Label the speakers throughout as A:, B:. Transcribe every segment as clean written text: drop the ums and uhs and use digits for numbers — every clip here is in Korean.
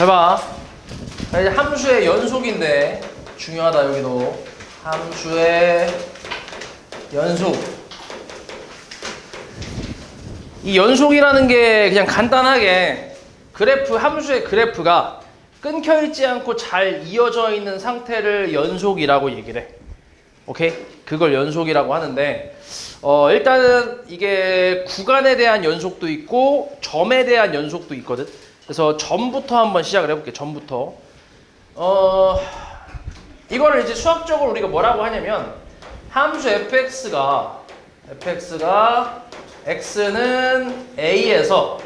A: 잘 봐. 이제 함수의 연속인데 중요하다. 여기도 함수의 연속. 이 연속이라는 게 그냥 간단하게 그래프, 함수의 그래프가 끊겨있지 않고 잘 이어져 있는 상태를 연속이라고 얘기를 해. 오케이? 그걸 연속이라고 하는데 일단은 이게 구간에 대한 연속도 있고 점에 대한 연속도 있거든. 그래서 점부터 한번 시작을 해볼게. 점부터. 이거를 이제 수학적으로 우리가 뭐라고 하냐면 함수 fx가 x는 a에서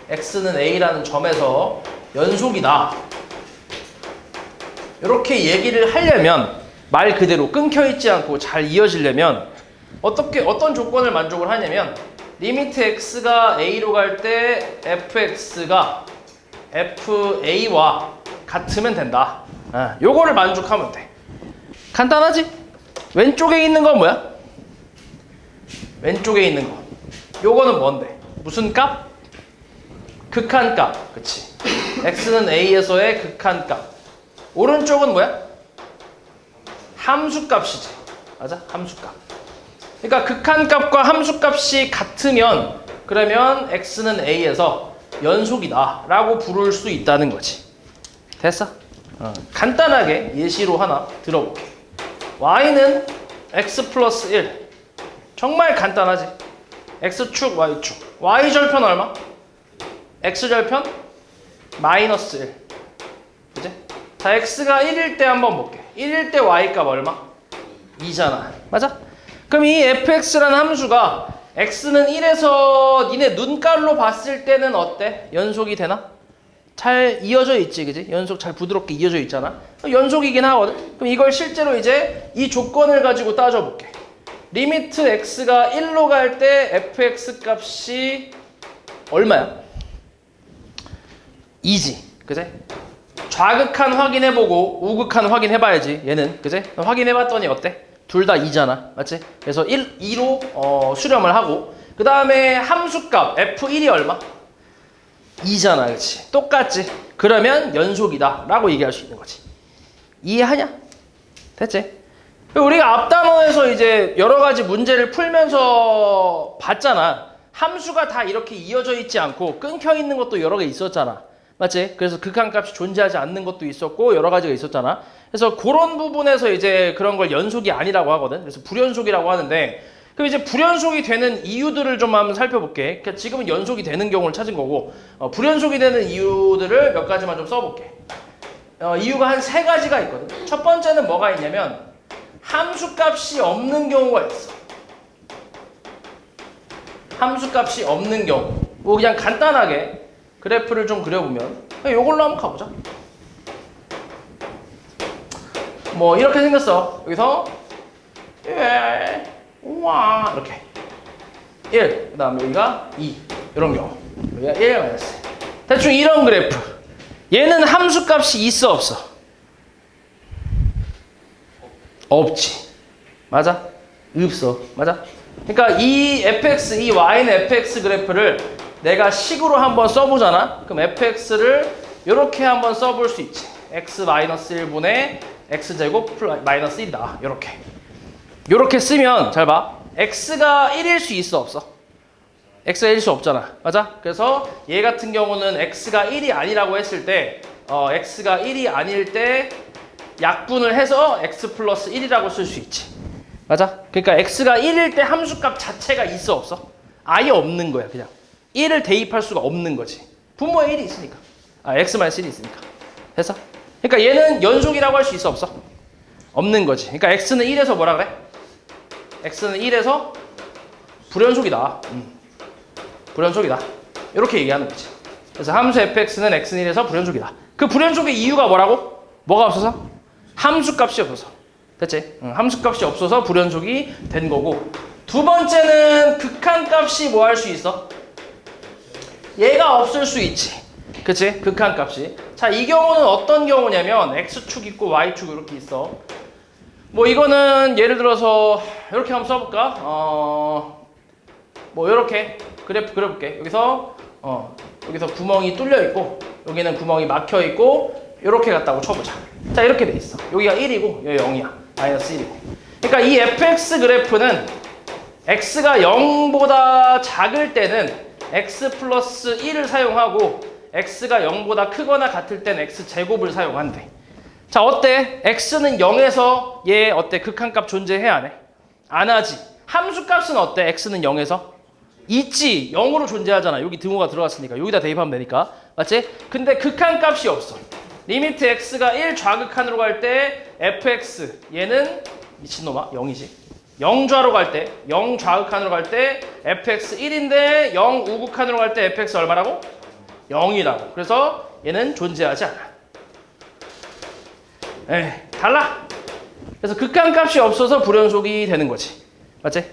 A: x는 a라는 점에서 연속이다. 이렇게 얘기를 하려면 말 그대로 끊겨있지 않고 잘 이어지려면 어떤 조건을 만족을 하냐면 리미트 x가 a로 갈 때 fx가 fa와 같으면 된다. 요거를 만족하면 돼. 간단하지? 왼쪽에 있는 건 뭐야? 왼쪽에 있는 거. 요거는 뭔데? 무슨 값? 극한값. 그치? x는 a에서의 극한값. 오른쪽은 뭐야? 함수값이지. 맞아? 함수값. 그러니까 극한값과 함수값이 같으면 그러면 x는 a에서 연속이다 라고 부를 수 있다는 거지. 됐어? 간단하게 예시로 하나 들어볼게. y는 x 플러스 1. 정말 간단하지? x축, y축. y절편 얼마? x절편 마이너스 1. 그지? 자, x가 1일 때 한번 볼게. 1일 때 y값 얼마? 2잖아. 맞아? 그럼 이 fx라는 함수가 x는 1에서 니네 눈깔로 봤을 때는 어때? 연속이 되나? 잘 이어져 있지, 그지? 연속 잘 부드럽게 이어져 있잖아. 연속이긴 하거든. 그럼 이걸 실제로 이제 이 조건을 가지고 따져볼게. 리미트 x가 1로 갈 때 fx 값이 얼마야? 2지, 그지? 좌극한 확인해보고 우극한 확인해봐야지, 얘는, 그지? 확인해봤더니 어때? 둘 다 2잖아, 맞지? 그래서 2로 수렴을 하고 그 다음에 함수값 f1이 얼마? 2잖아, 그치? 똑같지? 그러면 연속이다 라고 얘기할 수 있는 거지. 이해하냐? 됐지? 우리가 앞 단원에서 이제 여러 가지 문제를 풀면서 봤잖아. 함수가 다 이렇게 이어져 있지 않고 끊겨 있는 것도 여러 개 있었잖아. 맞지? 그래서 극한값이 존재하지 않는 것도 있었고 여러 가지가 있었잖아. 그래서 그런 부분에서 이제 그런 걸 연속이 아니라고 하거든. 그래서 불연속이라고 하는데 그럼 이제 불연속이 되는 이유들을 좀 한번 살펴볼게. 그러니까 지금은 연속이 되는 경우를 찾은 거고 불연속이 되는 이유들을 몇 가지만 좀 써볼게. 이유가 한 3가지가 있거든. 첫 번째는 뭐가 있냐면 함수값이 없는 경우가 있어. 함수값이 없는 경우. 뭐 그냥 간단하게 그래프를 좀 그려보면 이걸로 한번 가보자. 뭐 이렇게 생겼어. 여기서 1, 우와 이렇게 1, 그 다음에 여기가 2 이런 경우. 여기가 1, 마이너스. 대충 이런 그래프. 얘는 함수값이 있어 없어? 없지. 맞아? 없어. 맞아? 그러니까 이 fx, 이 y는 fx 그래프를 내가 식으로 한번 써보잖아. 그럼 fx를 이렇게 한번 써볼 수 있지. x-1분의 x제곱 마이너스 1이다. 이렇게 쓰면 잘 봐. x가 1일 수 있어 없어? x가 1일 수 없잖아. 맞아? 그래서 얘 같은 경우는 x가 1이 아니라고 했을 때 x가 1이 아닐 때 약분을 해서 x 플러스 1이라고 쓸 수 있지. 맞아? 그러니까 x가 1일 때 함수값 자체가 있어 없어? 아예 없는 거야. 그냥 1을 대입할 수가 없는 거지. 분모에 1이 있으니까. x-1이 있으니까. 됐어? 그러니까 얘는 연속이라고 할 수 있어 없어? 없는 거지. 그러니까 x는 1에서 뭐라 그래? x는 1에서 불연속이다. 불연속이다. 이렇게 얘기하는 거지. 그래서 함수 fx는 x는 1에서 불연속이다. 그 불연속의 이유가 뭐라고? 뭐가 없어서? 함수값이 없어서. 됐지? 함수값이 없어서 불연속이 된 거고. 두 번째는 극한값이 뭐 할 수 있어? 얘가 없을 수 있지. 그치? 극한값이. 자, 이 경우는 어떤 경우냐면 x축 있고 y축 이렇게 있어. 뭐 이거는 예를 들어서 이렇게 한번 써볼까? 뭐 이렇게 그래프 그려볼게. 여기서 구멍이 뚫려 있고 여기는 구멍이 막혀 있고 이렇게 갔다고 쳐보자. 자, 이렇게 돼 있어. 여기가 1이고 여기 0이야. 마이너스 1이고. 그러니까 이 fx 그래프는 x가 0보다 작을 때는 x 플러스 1을 사용하고 x가 0보다 크거나 같을 땐 x제곱을 사용한대. 자, 어때? x는 0에서 얘 어때? 극한값 존재해 안 해? 안 하지. 함수값은 어때? x는 0에서? 있지. 0으로 존재하잖아. 여기 등호가 들어갔으니까. 여기다 대입하면 되니까. 맞지? 근데 극한값이 없어. 리미트 x가 1 좌극한으로 갈 때 fx 얘는 미친놈아 0이지. 0 좌로 갈 때 0 좌극한으로 갈 때 fx 1인데 0 우극한으로 갈 때 fx 얼마라고? 0이라고. 그래서 얘는 존재하지 않아. 에이, 달라. 그래서 극한값이 없어서 불연속이 되는 거지. 맞지?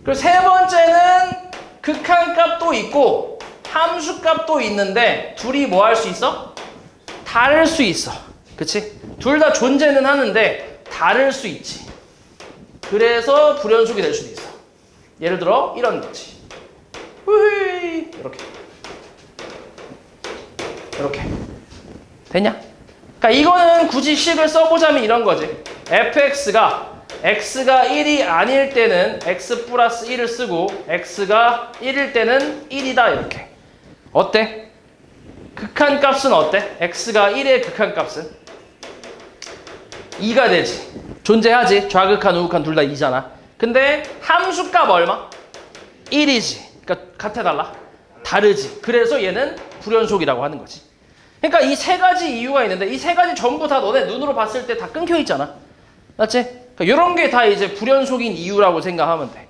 A: 그리고 세 번째는 극한값도 있고 함수값도 있는데 둘이 뭐 할 수 있어? 다를 수 있어. 그치? 둘 다 존재는 하는데 다를 수 있지. 그래서 불연속이 될 수도 있어. 예를 들어 이런 거지. 후이 이렇게. 이렇게. 됐냐? 그러니까 이거는 굳이 식을 써보자면 이런 거지. fx가 x가 1이 아닐 때는 x 플러스 1을 쓰고 x가 1일 때는 1이다 이렇게. 어때? 극한값은 어때? x가 1의 극한값은 2가 되지. 존재하지. 좌극한 우극한 둘 다 2잖아. 근데 함수값 얼마? 1이지. 그러니까 같아 달라? 다르지. 그래서 얘는 불연속이라고 하는 거지. 그러니까 이 세 가지 이유가 있는데 이 세 가지 전부 다 너네 눈으로 봤을 때 다 끊겨 있잖아. 맞지? 그러니까 이런 게 다 이제 불연속인 이유라고 생각하면 돼.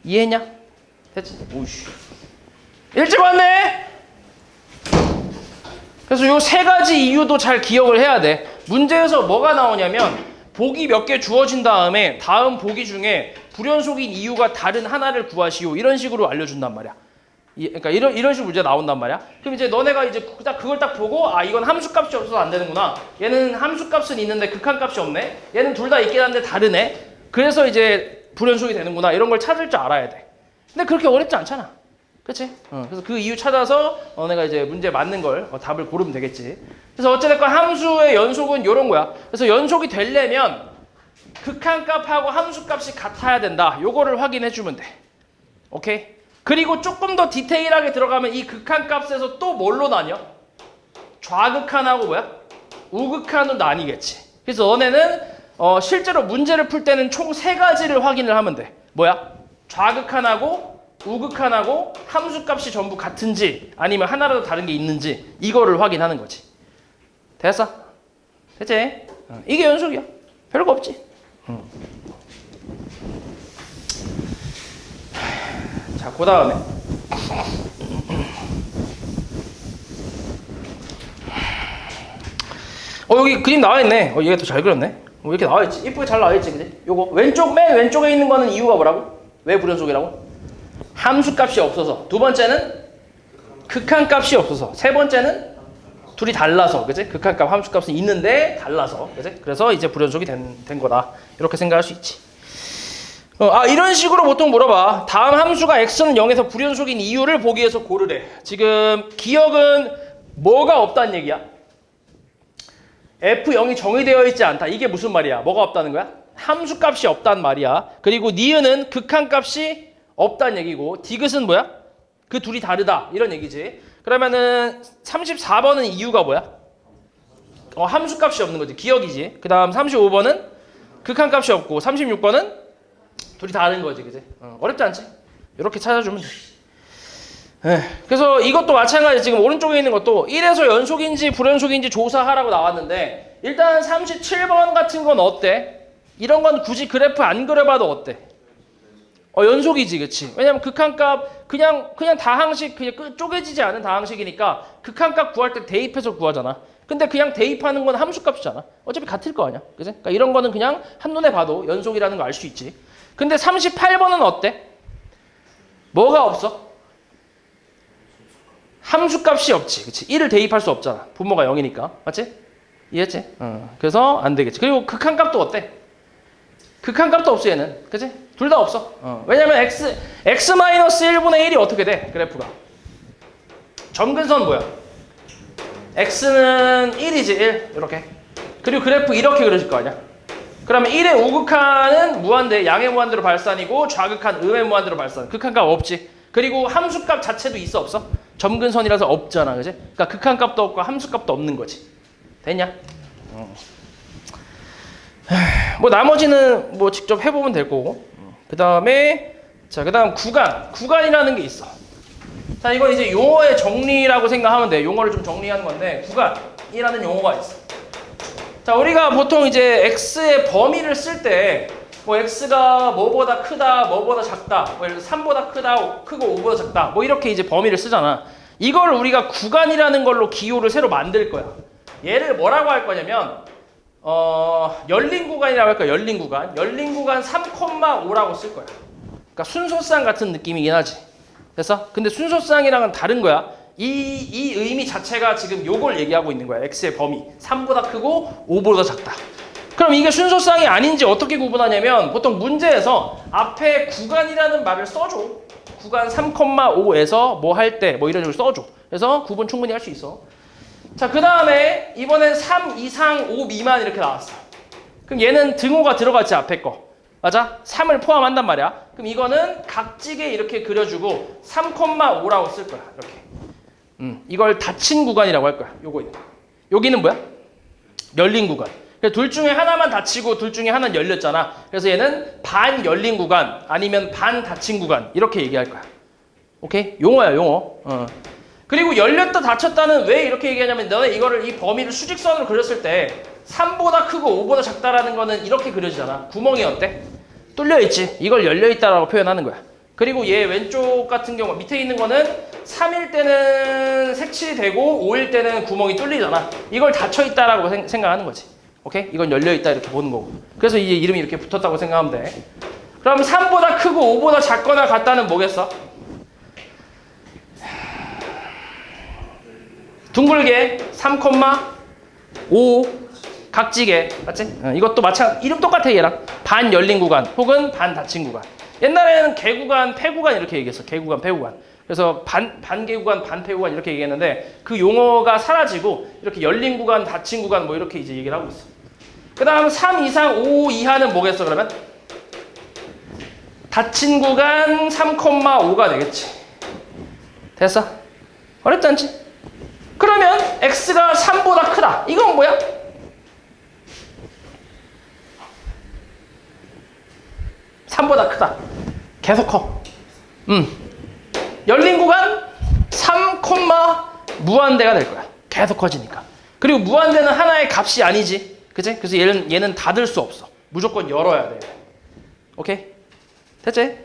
A: 이해했냐? 됐지? 오이씨. 일찍 왔네? 그래서 요 세 가지 이유도 잘 기억을 해야 돼. 문제에서 뭐가 나오냐면 보기 몇 개 주어진 다음에 다음 보기 중에 불연속인 이유가 다른 하나를 구하시오. 이런 식으로 알려준단 말이야. 그러니까 이런 식으로 문제가 나온단 말이야. 그럼 이제 너네가 이제 딱 그걸 딱 보고 아 이건 함수값이 없어서 안 되는구나. 얘는 함수값은 있는데 극한값이 없네. 얘는 둘 다 있긴 한데 다르네. 그래서 이제 불연속이 되는구나. 이런 걸 찾을 줄 알아야 돼. 근데 그렇게 어렵지 않잖아. 그치? 그래서 그 이유 찾아서 너네가 이제 문제 맞는 걸 답을 고르면 되겠지. 그래서 어찌됐건 함수의 연속은 이런 거야. 그래서 연속이 되려면 극한값하고 함수값이 같아야 된다. 요거를 확인해 주면 돼. 오케이? 그리고 조금 더 디테일하게 들어가면 이 극한값에서 또 뭘로 나뉘어? 좌극한하고 뭐야? 우극한으로 나뉘겠지. 그래서 너네는 실제로 문제를 풀 때는 총 세 가지를 확인을 하면 돼. 뭐야? 좌극한하고 우극한하고 함수값이 전부 같은지 아니면 하나라도 다른 게 있는지 이거를 확인하는 거지. 됐어? 됐지? 이게 연속이야. 별거 없지. 자, 그 다음에 여기 그림 나와있네. 얘가 더 잘 그렸네. 이렇게 나와있지. 이쁘게 잘 나와있지. 그지? 요거 맨 왼쪽에 있는 거는 이유가 뭐라고? 왜 불연속이라고? 함수값이 없어서. 두 번째는 극한값이 없어서. 세 번째는 둘이 달라서. 그지? 극한값, 함수값은 있는데 달라서. 그지? 그래서 이제 불연속이 된 거다. 이렇게 생각할 수 있지. 이런 식으로 보통 물어봐. 다음 함수가 x는 0에서 불연속인 이유를 보기 위해서 고르래. 지금 기억은 뭐가 없다는 얘기야? f0이 정의되어 있지 않다. 이게 무슨 말이야? 뭐가 없다는 거야? 함수값이 없단 말이야. 그리고 니은은 극한값이 없다는 얘기고 디귿은 뭐야? 그 둘이 다르다. 이런 얘기지. 그러면은 34번은 이유가 뭐야? 함수값이 없는 거지. 기억이지. 그 다음 35번은 극한값이 없고 36번은 둘이 다른 거지. 그지? 어렵지 않지? 이렇게 찾아주면 돼. 그래서 이것도 마찬가지. 지금 오른쪽에 있는 것도 1에서 연속인지 불연속인지 조사하라고 나왔는데 일단 37번 같은 건 어때? 이런 건 굳이 그래프 안 그려봐도 어때? 연속이지. 그치? 왜냐면 극한값 그냥 다항식 그냥 쪼개지지 않은 다항식이니까 극한값 구할 때 대입해서 구하잖아. 근데 그냥 대입하는 건 함수값이잖아. 어차피 같을 거 아니야. 그치? 그러니까 이런 거는 그냥 한눈에 봐도 연속이라는 거 알 수 있지. 근데 38번은 어때? 뭐가 없어? 함수값이 없지. 그치? 1을 대입할 수 없잖아. 분모가 0이니까. 맞지? 이해했지? 그래서 안 되겠지. 그리고 극한값도 어때? 극한값도 없어 얘는. 그치? 둘 다 없어. 왜냐면 x-1분의 1이 어떻게 돼? 그래프가. 점근선 뭐야? x는 1이지 1 이렇게. 그리고 그래프 이렇게 그려질 거 아니야. 그러면 1의 우극한은 무한대, 양의 무한대로 발산이고 좌극한 음의 무한대로 발산. 극한값 없지. 그리고 함수값 자체도 있어 없어? 점근선이라서 없잖아, 그지? 그러니까 극한값도 없고 함수값도 없는 거지. 됐냐? 뭐 나머지는 뭐 직접 해보면 될 거고. 그 다음에 그다음 구간이라는 게 있어. 자, 이건 이제 용어의 정리라고 생각하면 돼. 용어를 좀 정리하는 건데 구간이라는 용어가 있어. 자, 우리가 보통 이제 x의 범위를 쓸 때 뭐 x가 뭐보다 크다, 뭐보다 작다, 뭐 예를 들어 3보다 크고 5보다 작다, 뭐 이렇게 이제 범위를 쓰잖아. 이걸 우리가 구간이라는 걸로 기호를 새로 만들 거야. 얘를 뭐라고 할 거냐면 열린 구간이라고 할까? 열린 구간 3,5라고 쓸 거야. 그러니까 순소쌍 같은 느낌이긴 하지. 됐어? 근데 순소쌍이랑은 다른 거야. 이 의미 자체가 지금 요걸 얘기하고 있는 거야. x의 범위 3보다 크고 5보다 작다. 그럼 이게 순소쌍이 아닌지 어떻게 구분하냐면 보통 문제에서 앞에 구간이라는 말을 써줘. 구간 3,5에서 뭐 할 때 뭐 이런 식으로 써줘. 그래서 구분 충분히 할 수 있어. 자, 그 다음에 이번엔 3 이상 5 미만 이렇게 나왔어. 그럼 얘는 등호가 들어갔지, 앞에 거. 맞아? 3을 포함한단 말이야. 그럼 이거는 각지게 이렇게 그려주고 3,5라고 쓸 거야. 이렇게. 이걸 닫힌 구간이라고 할 거야. 여기는 뭐야? 열린 구간. 그래서 둘 중에 하나만 닫히고 둘 중에 하나는 열렸잖아. 그래서 얘는 반 열린 구간 아니면 반 닫힌 구간 이렇게 얘기할 거야. 오케이? 용어야, 용어. 그리고 열렸다 닫혔다는 왜 이렇게 얘기하냐면 너네 이거를 이 범위를 수직선으로 그렸을 때 3보다 크고 5보다 작다라는 거는 이렇게 그려지잖아. 구멍이 어때? 뚫려있지. 이걸 열려있다라고 표현하는 거야. 그리고 얘 왼쪽 같은 경우 밑에 있는 거는 3일 때는 색칠되고 5일 때는 구멍이 뚫리잖아. 이걸 닫혀있다라고 생각하는 거지. 오케이? 이건 열려있다 이렇게 보는 거고. 그래서 이제 이름이 이렇게 붙었다고 생각하면 돼. 그럼 3보다 크고 5보다 작거나 같다는 뭐겠어? 둥글게 3,5 각지게. 맞지? 이것도 마찬가지. 이름 똑같아 얘랑. 반 열린 구간 혹은 반 닫힌 구간. 옛날에는 개구간, 폐구간 이렇게 얘기했어. 개구간, 폐구간. 그래서 반개구간, 반폐구간 이렇게 얘기했는데 그 용어가 사라지고 이렇게 열린 구간, 닫힌 구간 뭐 이렇게 이제 얘기를 하고 있어. 그 다음 3 이상 5 이하는 뭐겠어 그러면? 닫힌 구간 3,5가 되겠지. 됐어? 어렵지 않지? 그러면 x가 3보다 크다. 이건 뭐야? (3보다) 크다. 계속 커. 열린 구간 3, 무한대가 될 거야. 계속 커지니까. 그리고 무한대는 하나의 값이 아니지. 그치? 그래서 얘는 닫을 수 없어. 무조건 열어야 돼. 오케이? 됐지?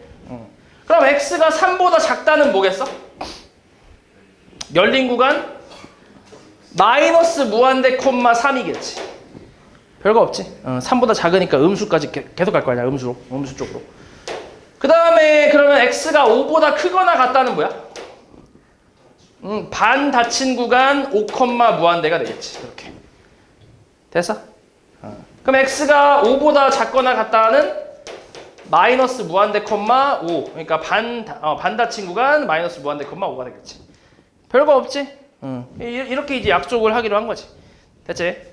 A: 그럼 x가 3보다 작다는 뭐겠어? 열린 구간 마이너스 무한대, 3이겠지. 별거 없지. 3보다 작으니까 음수까지 계속 갈 거 아니야. 음수 쪽으로. 그 다음에 그러면 x가 5보다 크거나 같다는 뭐야? 반 닫힌 구간 5, 무한대가 되겠지. 이렇게. 됐어? 그럼 x가 5보다 작거나 같다는 마이너스 무한대, 5. 그러니까 반 닫힌 구간 마이너스 무한대, 5가 되겠지. 별거 없지? 이렇게 이제 약속을 하기로 한 거지. 됐지?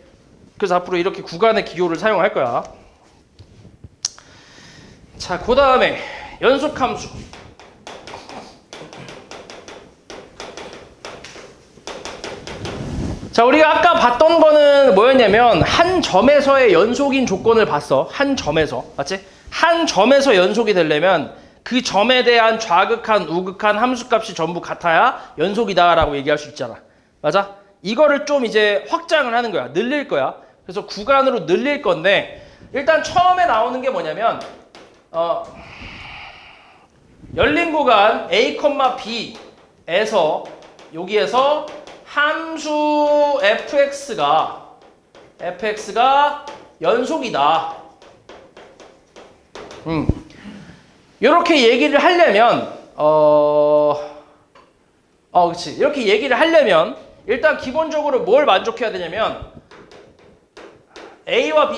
A: 그래서 앞으로 이렇게 구간의 기호를 사용할 거야. 자, 그 다음에 연속함수. 자, 우리가 아까 봤던 거는 뭐였냐면 한 점에서의 연속인 조건을 봤어. 한 점에서. 맞지? 한 점에서 연속이 되려면 그 점에 대한 좌극한, 우극한 함수값이 전부 같아야 연속이다라고 얘기할 수 있잖아. 맞아? 이거를 좀 이제 확장을 하는 거야. 늘릴 거야. 그래서 구간으로 늘릴 건데 일단 처음에 나오는 게 뭐냐면 열린 구간 A, B에서 여기에서 함수 fx가 연속이다. 이렇게 얘기를 하려면 그렇지. 이렇게 얘기를 하려면 일단 기본적으로 뭘 만족해야 되냐면 A와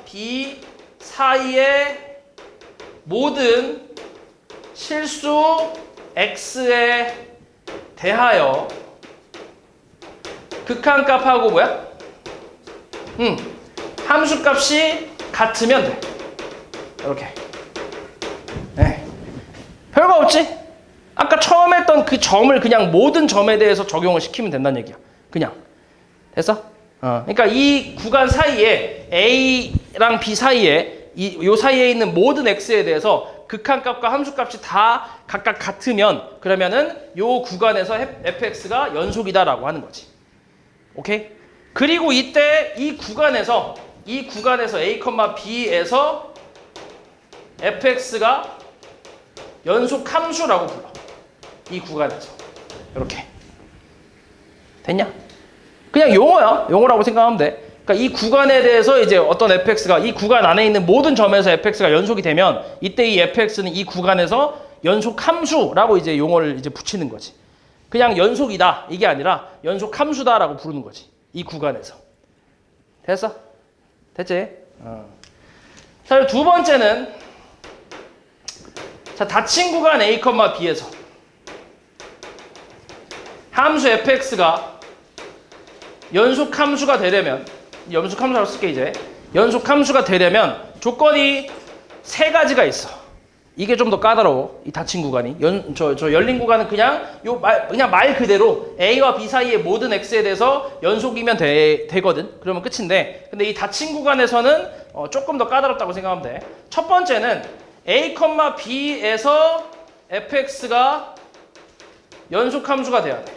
A: B 사이에 모든 실수 x에 대하여 극한값하고 뭐야? 함수값이 같으면 돼. 이렇게. 네. 별거 없지? 아까 처음 했던 그 점을 그냥 모든 점에 대해서 적용을 시키면 된다는 얘기야. 그냥. 됐어? 그러니까 이 구간 사이에 A랑 B 사이에 요 사이에 있는 모든 X에 대해서 극한값과 함수값이 다 각각 같으면 그러면은 요 구간에서 fx가 연속이다라고 하는 거지. 오케이? 그리고 이때 이 구간에서 A, B에서 fx가 연속 함수라고 불러. 이 구간에서. 이렇게. 됐냐? 그냥 용어야. 용어라고 생각하면 돼. 그러니까 이 구간에 대해서 이제 어떤 fx가 이 구간 안에 있는 모든 점에서 fx가 연속이 되면 이때 이 fx는 이 구간에서 연속 함수라고 이제 용어를 이제 붙이는 거지. 그냥 연속이다 이게 아니라 연속 함수다라고 부르는 거지. 이 구간에서. 됐어? 됐지? 자, 두 번째는 자, 닫힌 구간 A, B에서 함수 fx가 연속 함수가 되려면 연속 함수라고 쓸게 이제. 연속 함수가 되려면 조건이 세 가지가 있어. 이게 좀 더 까다로워. 이 닫힌 구간이. 저 열린 구간은 그냥 그냥 말 그대로 A와 B 사이의 모든 X에 대해서 연속이면 되거든. 그러면 끝인데. 근데 이 닫힌 구간에서는 조금 더 까다롭다고 생각하면 돼. 첫 번째는 A, B에서 fx가 연속 함수가 돼야 돼.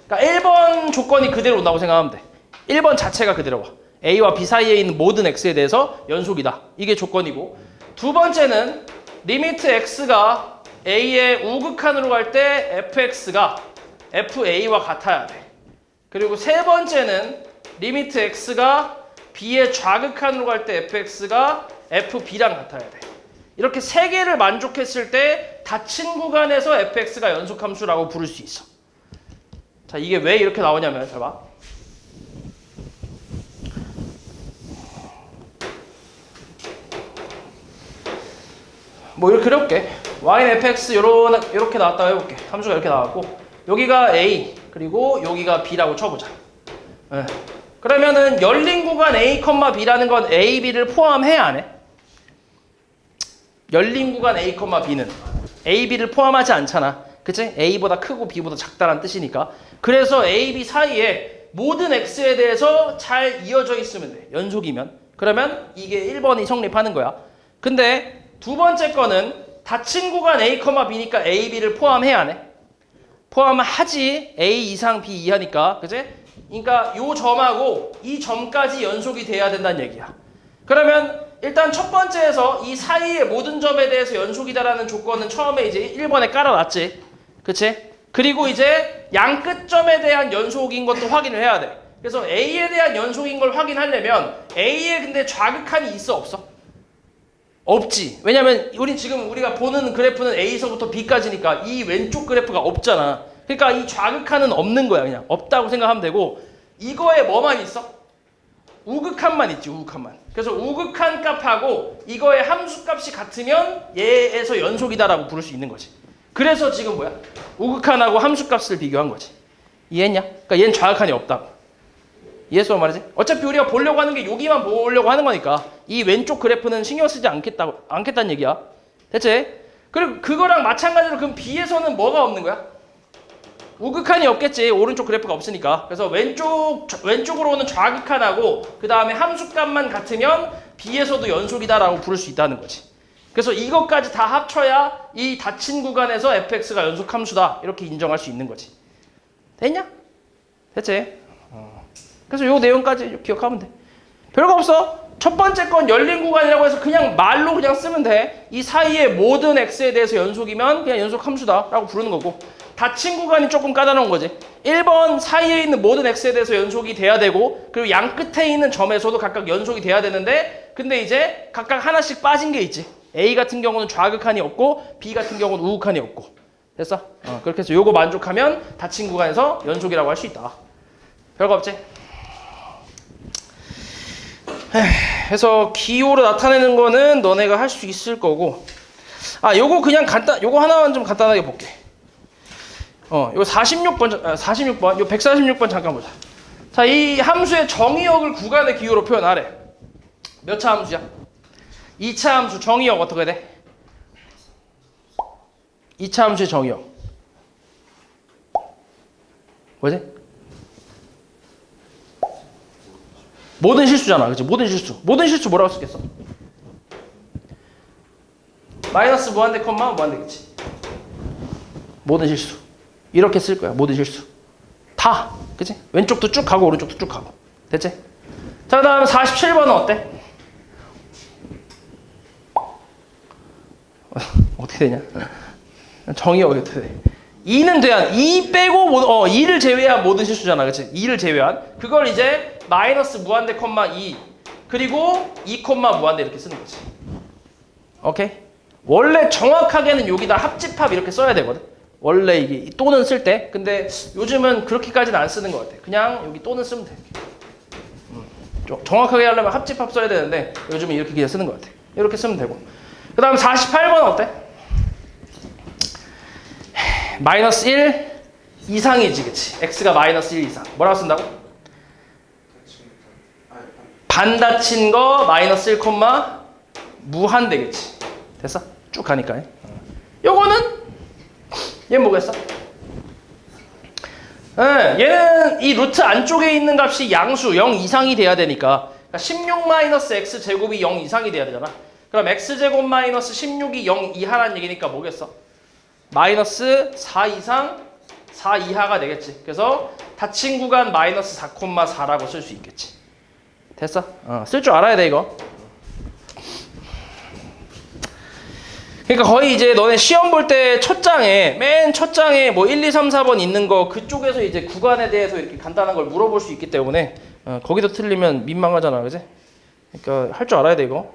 A: 그러니까 1번 조건이 그대로 온다고 생각하면 돼. 1번 자체가 그대로 와. A와 B 사이에 있는 모든 X에 대해서 연속이다. 이게 조건이고. 두 번째는 리미트 X가 A의 우극한으로 갈 때 fx가 FA와 같아야 돼. 그리고 세 번째는 리미트 X가 B의 좌극한으로 갈 때 fx가 FB랑 같아야 돼. 이렇게 세 개를 만족했을 때 닫힌 구간에서 fx가 연속함수라고 부를 수 있어. 자, 이게 왜 이렇게 나오냐면 잘 봐. 뭐 이렇게 그려볼게. y는 fx 이렇게 나왔다고 해볼게. 함수가 이렇게 나왔고 여기가 a 그리고 여기가 b라고 쳐보자. 네. 그러면은 열린 구간 a, b라는 건 a, b를 포함해 안 해? 열린 구간 a, b는 a, b를 포함하지 않잖아. 그치? a보다 크고 b보다 작다는 뜻이니까. 그래서 a, b 사이에 모든 x에 대해서 잘 이어져 있으면 돼. 연속이면. 그러면 이게 1번이 성립하는 거야. 근데 두 번째 거는 닫힌 구간 A, B니까 A, B를 포함해 안 해? 포함하지. A 이상 B 이하니까. 그치? 그러니까 요 점하고 이 점까지 연속이 돼야 된다는 얘기야. 그러면 일단 첫 번째에서 이 사이의 모든 점에 대해서 연속이다라는 조건은 처음에 이제 1번에 깔아놨지. 그치? 그리고 이제 양 끝점에 대한 연속인 것도 확인을 해야 돼. 그래서 A에 대한 연속인 걸 확인하려면 A에 근데 좌극한이 있어 없어? 없지. 왜냐면 우리가 보는 그래프는 A서부터 B까지니까 이 왼쪽 그래프가 없잖아. 그러니까 이 좌극한은 없는 거야. 그냥 없다고 생각하면 되고 이거에 뭐만 있어? 우극한만 있지. 우극한만. 그래서 우극한 값하고 이거의 함수값이 같으면 얘에서 연속이다라고 부를 수 있는 거지. 그래서 지금 뭐야? 우극한하고 함수값을 비교한 거지. 이해했냐? 그러니까 얘는 좌극한이 없다고. 이해했어 말이지? 어차피 우리가 보려고 하는 게 여기만 보려고 하는 거니까 이 왼쪽 그래프는 신경 쓰지 않겠다는 얘기야. 됐지? 그리고 그거랑 마찬가지로 그럼 B에서는 뭐가 없는 거야? 우극한이 없겠지. 오른쪽 그래프가 없으니까. 그래서 왼쪽으로 오는 좌극한하고 그 다음에 함수값만 같으면 B에서도 연속이다라고 부를 수 있다는 거지. 그래서 이것까지 다 합쳐야 이 닫힌 구간에서 fx가 연속함수다. 이렇게 인정할 수 있는 거지. 됐냐? 됐지? 그래서 요 내용까지 기억하면 돼. 별거 없어. 첫 번째 건 열린 구간이라고 해서 그냥 말로 그냥 쓰면 돼. 이 사이의 모든 x에 대해서 연속이면 그냥 연속 함수다라고 부르는 거고 닫힌 구간이 조금 까다로운 거지. 1번 사이에 있는 모든 x에 대해서 연속이 돼야 되고 그리고 양 끝에 있는 점에서도 각각 연속이 돼야 되는데 근데 이제 각각 하나씩 빠진 게 있지. A 같은 경우는 좌극한이 없고 B 같은 경우는 우극한이 없고. 됐어? 그렇게 해서 요거 만족하면 닫힌 구간에서 연속이라고 할 수 있다. 별거 없지? 그래서 기호로 나타내는 거는 너네가 할 수 있을 거고 요거 그냥 요거 하나만 좀 간단하게 볼게. 이거 46번, 46번, 이거 146번 잠깐 보자. 자, 이 함수의 정의역을 구간의 기호로 표현하래. 몇 차 함수야? 2차 함수 정의역 어떻게 돼? 2차 함수의 정의역. 뭐지? 모든 실수잖아. 그치? 모든 실수. 모든 실수 뭐라고 쓰겠어? 마이너스 무한대 콤마 무한대 그치? 모든 실수. 이렇게 쓸 거야. 모든 실수. 다. 그치? 왼쪽도 쭉 가고 오른쪽도 쭉 가고. 됐지? 자, 그 다음 47번은 어때? 어떻게 되냐? 정의역이 어떻게 돼? 2는 돼야 2 빼고 2를 제외한 모든 실수잖아. 그치? 2를 제외한. 그걸 이제 마이너스 무한대 콤마 2 그리고 2 콤마 무한대 이렇게 쓰는 거지. 오케이? 원래 정확하게는 여기다 합집합 이렇게 써야 되거든. 원래 이게 또는 쓸 때. 근데 요즘은 그렇게까지는 안 쓰는 것 같아. 그냥 여기 또는 쓰면 돼. 좀 정확하게 하려면 합집합 써야 되는데 요즘은 이렇게 그냥 쓰는 것 같아. 이렇게 쓰면 되고. 그 다음 48번 어때? 마이너스 1 이상이지, 그치? x가 마이너스 1 이상. 뭐라고 쓴다고? 반 닫힌 거 마이너스 1 콤마 무한 되겠지. 됐어? 쭉 가니까. 요거는 얘는 뭐겠어? 얘는 이 루트 안쪽에 있는 값이 양수 0 이상이 돼야 되니까 16 마이너스 x 제곱이 0 이상이 돼야 되잖아. 그럼 x 제곱 마이너스 16이 0 이하라는 얘기니까 뭐겠어? 마이너스 4 이상 4 이하가 되겠지. 그래서 닫힌 구간 마이너스 4 콤마 4라고 쓸 수 있겠지. 됐어? 쓸 줄 알아야 돼 이거. 그러니까 거의 이제 너네 시험 볼 때 첫 장에 맨 첫 장에 뭐 1, 2, 3, 4번 있는 거 그쪽에서 이제 구간에 대해서 이렇게 간단한 걸 물어볼 수 있기 때문에 거기도 틀리면 민망하잖아, 그지? 그러니까 할 줄 알아야 돼 이거.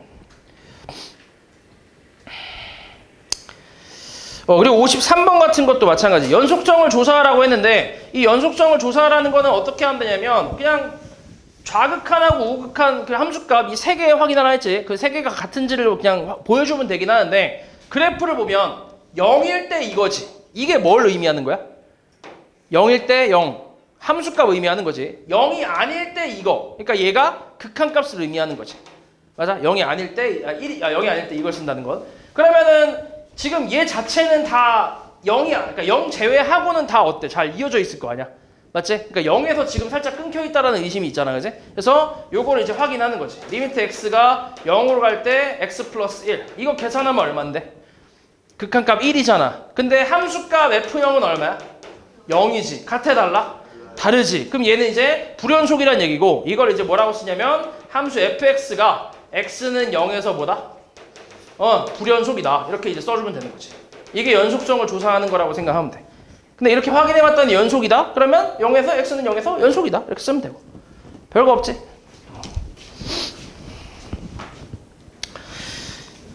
A: 그리고 53번 같은 것도 마찬가지. 연속성을 조사하라고 했는데 이 연속성을 조사하라는 거는 어떻게 하면 되냐면 그냥 좌극한하고 우극한 그 함수값 이 세 개 확인하라 했지. 그 세 개가 같은지를 그냥 보여주면 되긴 하는데 그래프를 보면 0일 때 이거지. 이게 뭘 의미하는 거야? 0일 때 0. 함수값 의미하는 거지. 0이 아닐 때 이거. 그러니까 얘가 극한값을 의미하는 거지. 맞아? 0이 아닐 때 0이 아닐 때 이걸 쓴다는 것. 그러면은 지금 얘 자체는 다 0이야. 그러니까 0 제외하고는 다 어때? 잘 이어져 있을 거 아니야. 맞지? 그러니까 0에서 지금 살짝 끊겨 있다라는 의심이 있잖아. 그지? 그래서 요거를 이제 확인하는 거지. 리미트 x가 0으로 갈 때 x 플러스 1. 이거 계산하면 얼만데? 극한값 1이잖아. 근데 함수값 f0은 얼마야? 0이지. 같아 달라? 다르지. 그럼 얘는 이제 불연속이란 얘기고 이걸 이제 뭐라고 쓰냐면 함수 fx가 x는 0에서 뭐다? 불연속이다. 이렇게 이제 써주면 되는 거지. 이게 연속성을 조사하는 거라고 생각하면 돼. 근데 이렇게 확인해봤더니 연속이다? 그러면 0에서 x는 0에서 연속이다. 이렇게 쓰면 되고. 별거 없지?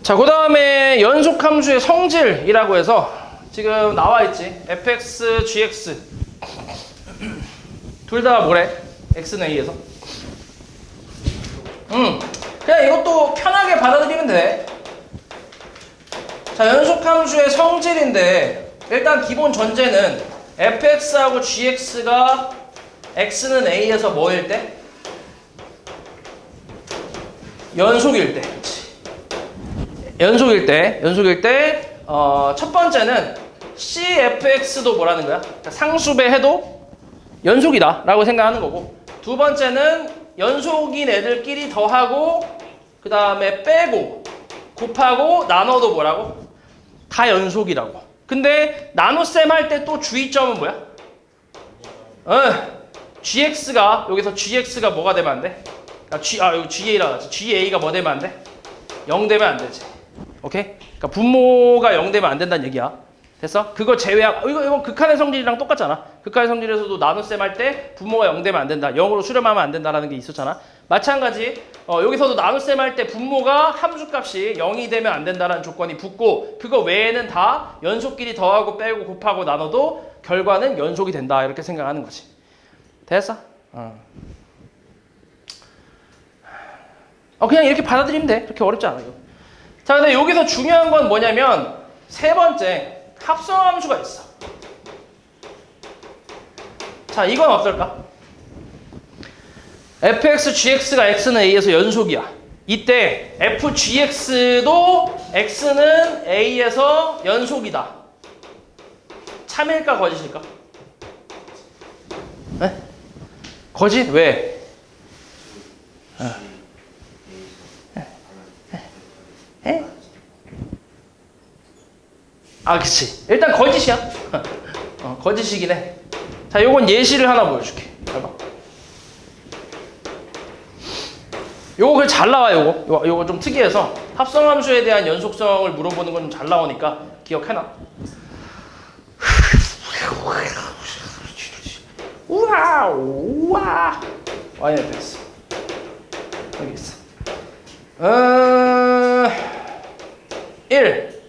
A: 자, 그 다음에 연속함수의 성질이라고 해서 지금 나와있지. fx, gx 둘 다 뭐래? x는 a에서. 그냥 이것도 편하게 받아들이면 돼. 자, 연속함수의 성질인데 일단 기본 전제는 fx하고 gx가 x는 a에서 뭐일 때? 연속일 때. 연속일 때 첫 번째는 cfx도 뭐라는 거야? 그러니까 상수배 해도 연속이다 라고 생각하는 거고 두 번째는 연속인 애들끼리 더하고 그 다음에 빼고 곱하고 나눠도 뭐라고? 다 연속이라고. 근데 나눗셈 할 때 또 주의점은 뭐야? gx가 여기서 gx가 뭐가 되면 안 돼? 여기 ga라 ga가 뭐 되면 안 돼? 0 되면 안 되지. 오케이? 그러니까 분모가 0 되면 안 된다는 얘기야. 됐어? 그거 제외하고 이거 극한의 성질이랑 똑같잖아. 극한의 성질에서도 나눗셈 할 때 분모가 0 되면 안 된다. 0으로 수렴하면 안 된다라는 게 있었잖아. 마찬가지 여기서도 나눗셈 할 때 분모가 함수값이 0이 되면 안 된다라는 조건이 붙고 그거 외에는 다 연속끼리 더하고 빼고 곱하고 나눠도 결과는 연속이 된다. 이렇게 생각하는 거지. 됐어? 그냥 이렇게 받아들이면 돼. 그렇게 어렵지 않아 이거. 자, 근데 여기서 중요한 건 뭐냐면 세 번째 합성함수가 있어. 자, 이건 어떨까? fx, gx가 x는 a에서 연속이야. 이때 fgx도 x는 a에서 연속이다. 참일까 거짓일까? 네? 거짓? 왜? 아, 그치. 일단 거짓이야. 거짓이긴 해. 자, 요건 예시를 하나 보여줄게. 봐봐. 요거 그냥 잘 나와, 요거 좀 특이해서 합성함수에 대한 연속성을 물어보는 건 좀 잘 나오니까 기억해놔. 우와, 우와. 와인에 됐어. 여기 있어. 1.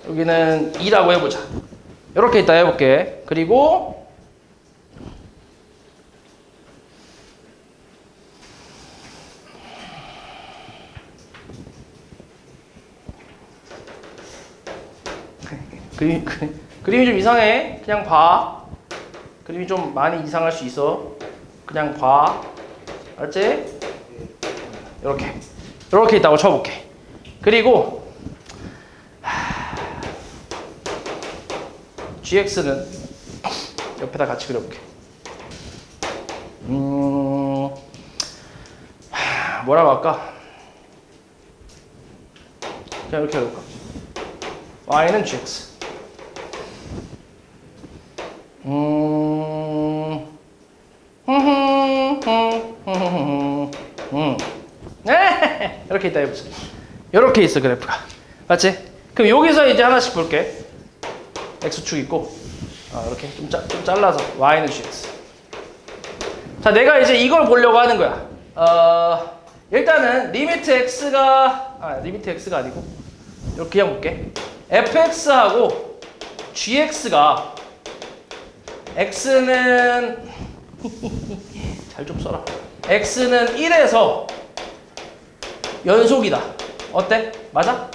A: 여기는 2라고 해보자. 이렇게 이따 해볼게. 그리고 그림이 좀 이상해. 그냥 봐. 그림이 좀 많이 이상할 수 있어. 그냥 봐. 알았지? 이렇게 있다고 쳐볼게. 그리고 gx는 옆에다 같이 그려볼게. 뭐라고 할까? 그냥 이렇게 해볼까? y는 gx. 이렇게 있다 해보자. 이렇게 있어 그래프가. 맞지? 그럼 여기서 이제 하나씩 볼게. x축 있고 이렇게 좀 잘라서 y는 gx. 자, 내가 이제 이걸 보려고 하는 거야. 일단은 리미트 x가 아니고 이렇게 그냥 볼게. fx하고 gx가 x는 잘 좀 써라. x는 1에서 연속이다. 어때? 맞아?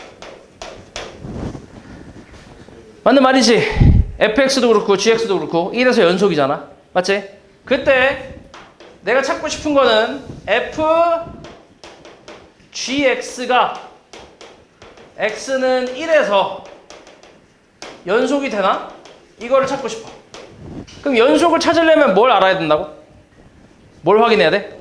A: 맞는 말이지? fx도 그렇고 gx도 그렇고 1에서 연속이잖아. 맞지? 그때 내가 찾고 싶은 거는 f gx가 x는 1에서 연속이 되나? 이거를 찾고 싶어. 그럼 연속을 찾으려면 뭘 알아야 된다고? 뭘 확인해야 돼?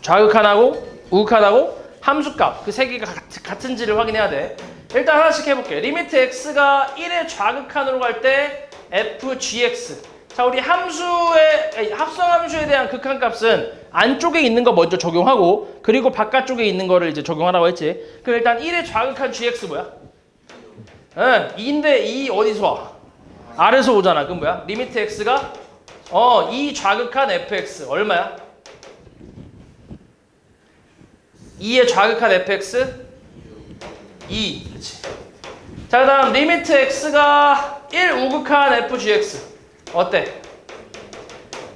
A: 좌극한하고 우극한하고 함수값 그 세 개가 같은지를 확인해야 돼. 일단 하나씩 해볼게. 리미트 x가 1의 좌극한으로 갈 때 fgx. 자, 우리 합성함수에 대한 극한값은 안쪽에 있는 거 먼저 적용하고 그리고 바깥쪽에 있는 거를 이제 적용하라고 했지. 그럼 일단 1의 좌극한 gx 뭐야? 2인데 2 어디서 와? 아래서 오잖아. 그럼 뭐야? 리미트 x가 2 좌극한 fx 얼마야? 2의 좌극한 fx 2. 그치. 자, 그다음 리미트 x가 1 우극한 fgx 어때?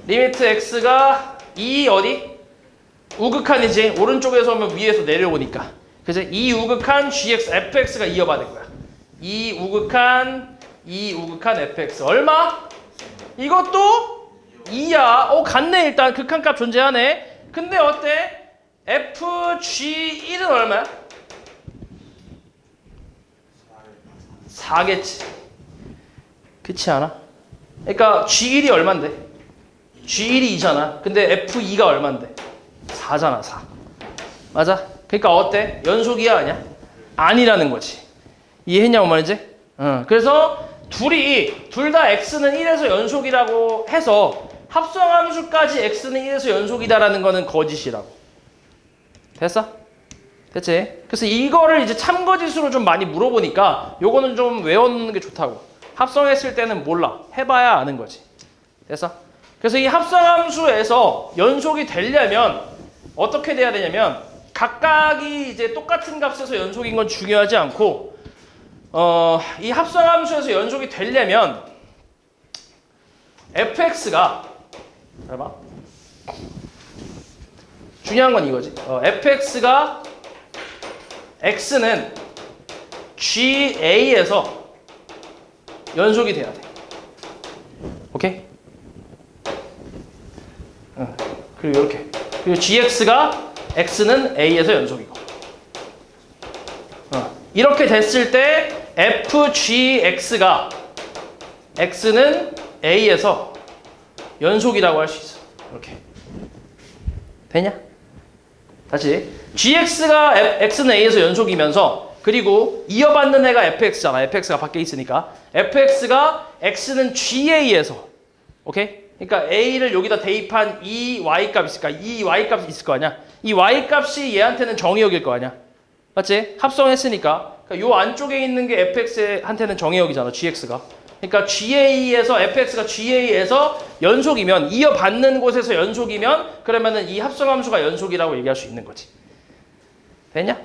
A: 리미트 x가 2 어디? 우극한이지. 오른쪽에서 오면 위에서 내려오니까. 그래서 2 우극한 gx fx가 이어받을 거야. 2 우극한 fx 얼마? 이것도 2야. 같네. 일단 극한값 존재하네. 근데 어때? fg1은 얼마야? 4겠지. 그렇지 않아? 그러니까 g1이 얼만데? g1이 2잖아. 근데 f2가 얼만데? 4잖아. 4. 맞아? 그러니까 어때? 연속이야 아니야? 아니라는 거지. 이해했냐 뭐 말이지? 그래서 둘 다 x는 1에서 연속이라고 해서 합성함수까지 x는 1에서 연속이다라는 거는 거짓이라고. 됐어? 됐지? 그래서 이거를 이제 참거짓으로 좀 많이 물어보니까 요거는 좀 외워놓는 게 좋다고. 합성했을 때는 몰라. 해봐야 아는 거지. 됐어? 그래서 이 합성함수에서 연속이 되려면 어떻게 돼야 되냐면 각각이 이제 똑같은 값에서 연속인 건 중요하지 않고 이 합성함수에서 연속이 되려면 fx가 봐봐. 중요한 건 이거지. fx가 x는 GA에서 연속이 돼야 돼. 오케이? 그리고 이렇게. 그리고 gx가 x는 a에서 연속이고. 이렇게 됐을 때 fgx가 x는 a에서 연속이라고 할 수 있어. 이렇게. 되냐? 다시. gx가 x는 a에서 연속이면서 그리고 이어받는 애가 fx잖아. fx가 밖에 있으니까. fx가 x는 ga에서. 오케이? 그러니까 a를 여기다 대입한 이 y값 있을까? 이 y값이 있을 거 아니야? 이 y값이 얘한테는 정의역일 거 아니야? 맞지? 합성했으니까. 그러니까 요 안쪽에 있는 게 fx한테는 정의역이잖아. gx가. 그러니까 GA에서 fx가 GA에서 연속이면 이어받는 곳에서 연속이면 그러면은 이 합성함수가 연속이라고 얘기할 수 있는 거지. 됐냐?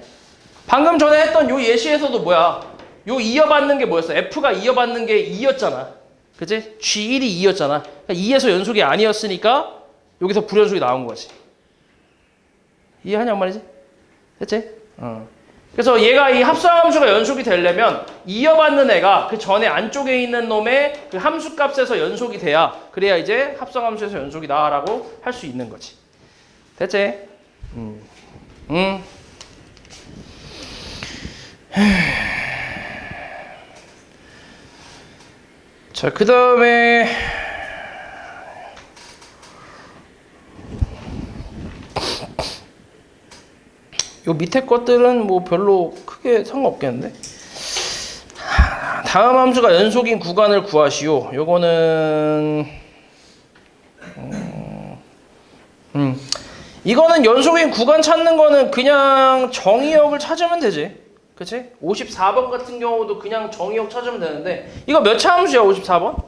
A: 방금 전에 했던 요 예시에서도 뭐야? 요 이어받는 게 뭐였어? f가 이어받는 게 2였잖아. 그치? G1이 2였잖아. 그러니까 2에서 연속이 아니었으니까 여기서 불연속이 나온 거지. 이해하냐 말이지? 됐지? 그래서 얘가 이 합성함수가 연속이 되려면 이어받는 애가 그 전에 안쪽에 있는 놈의 그 함수값에서 연속이 돼야 그래야 이제 합성함수에서 연속이 나라고 할 수 있는 거지. 됐지? 자, 그 다음에 요 밑에 것들은 뭐 별로 크게 상관없겠는데. 다음 함수가 연속인 구간을 구하시오. 요거는 이거는 연속인 구간 찾는 거는 그냥 정의역을 찾으면 되지. 그치? 54번 같은 경우도 그냥 정의역 찾으면 되는데 이거 몇 차 함수야 54번?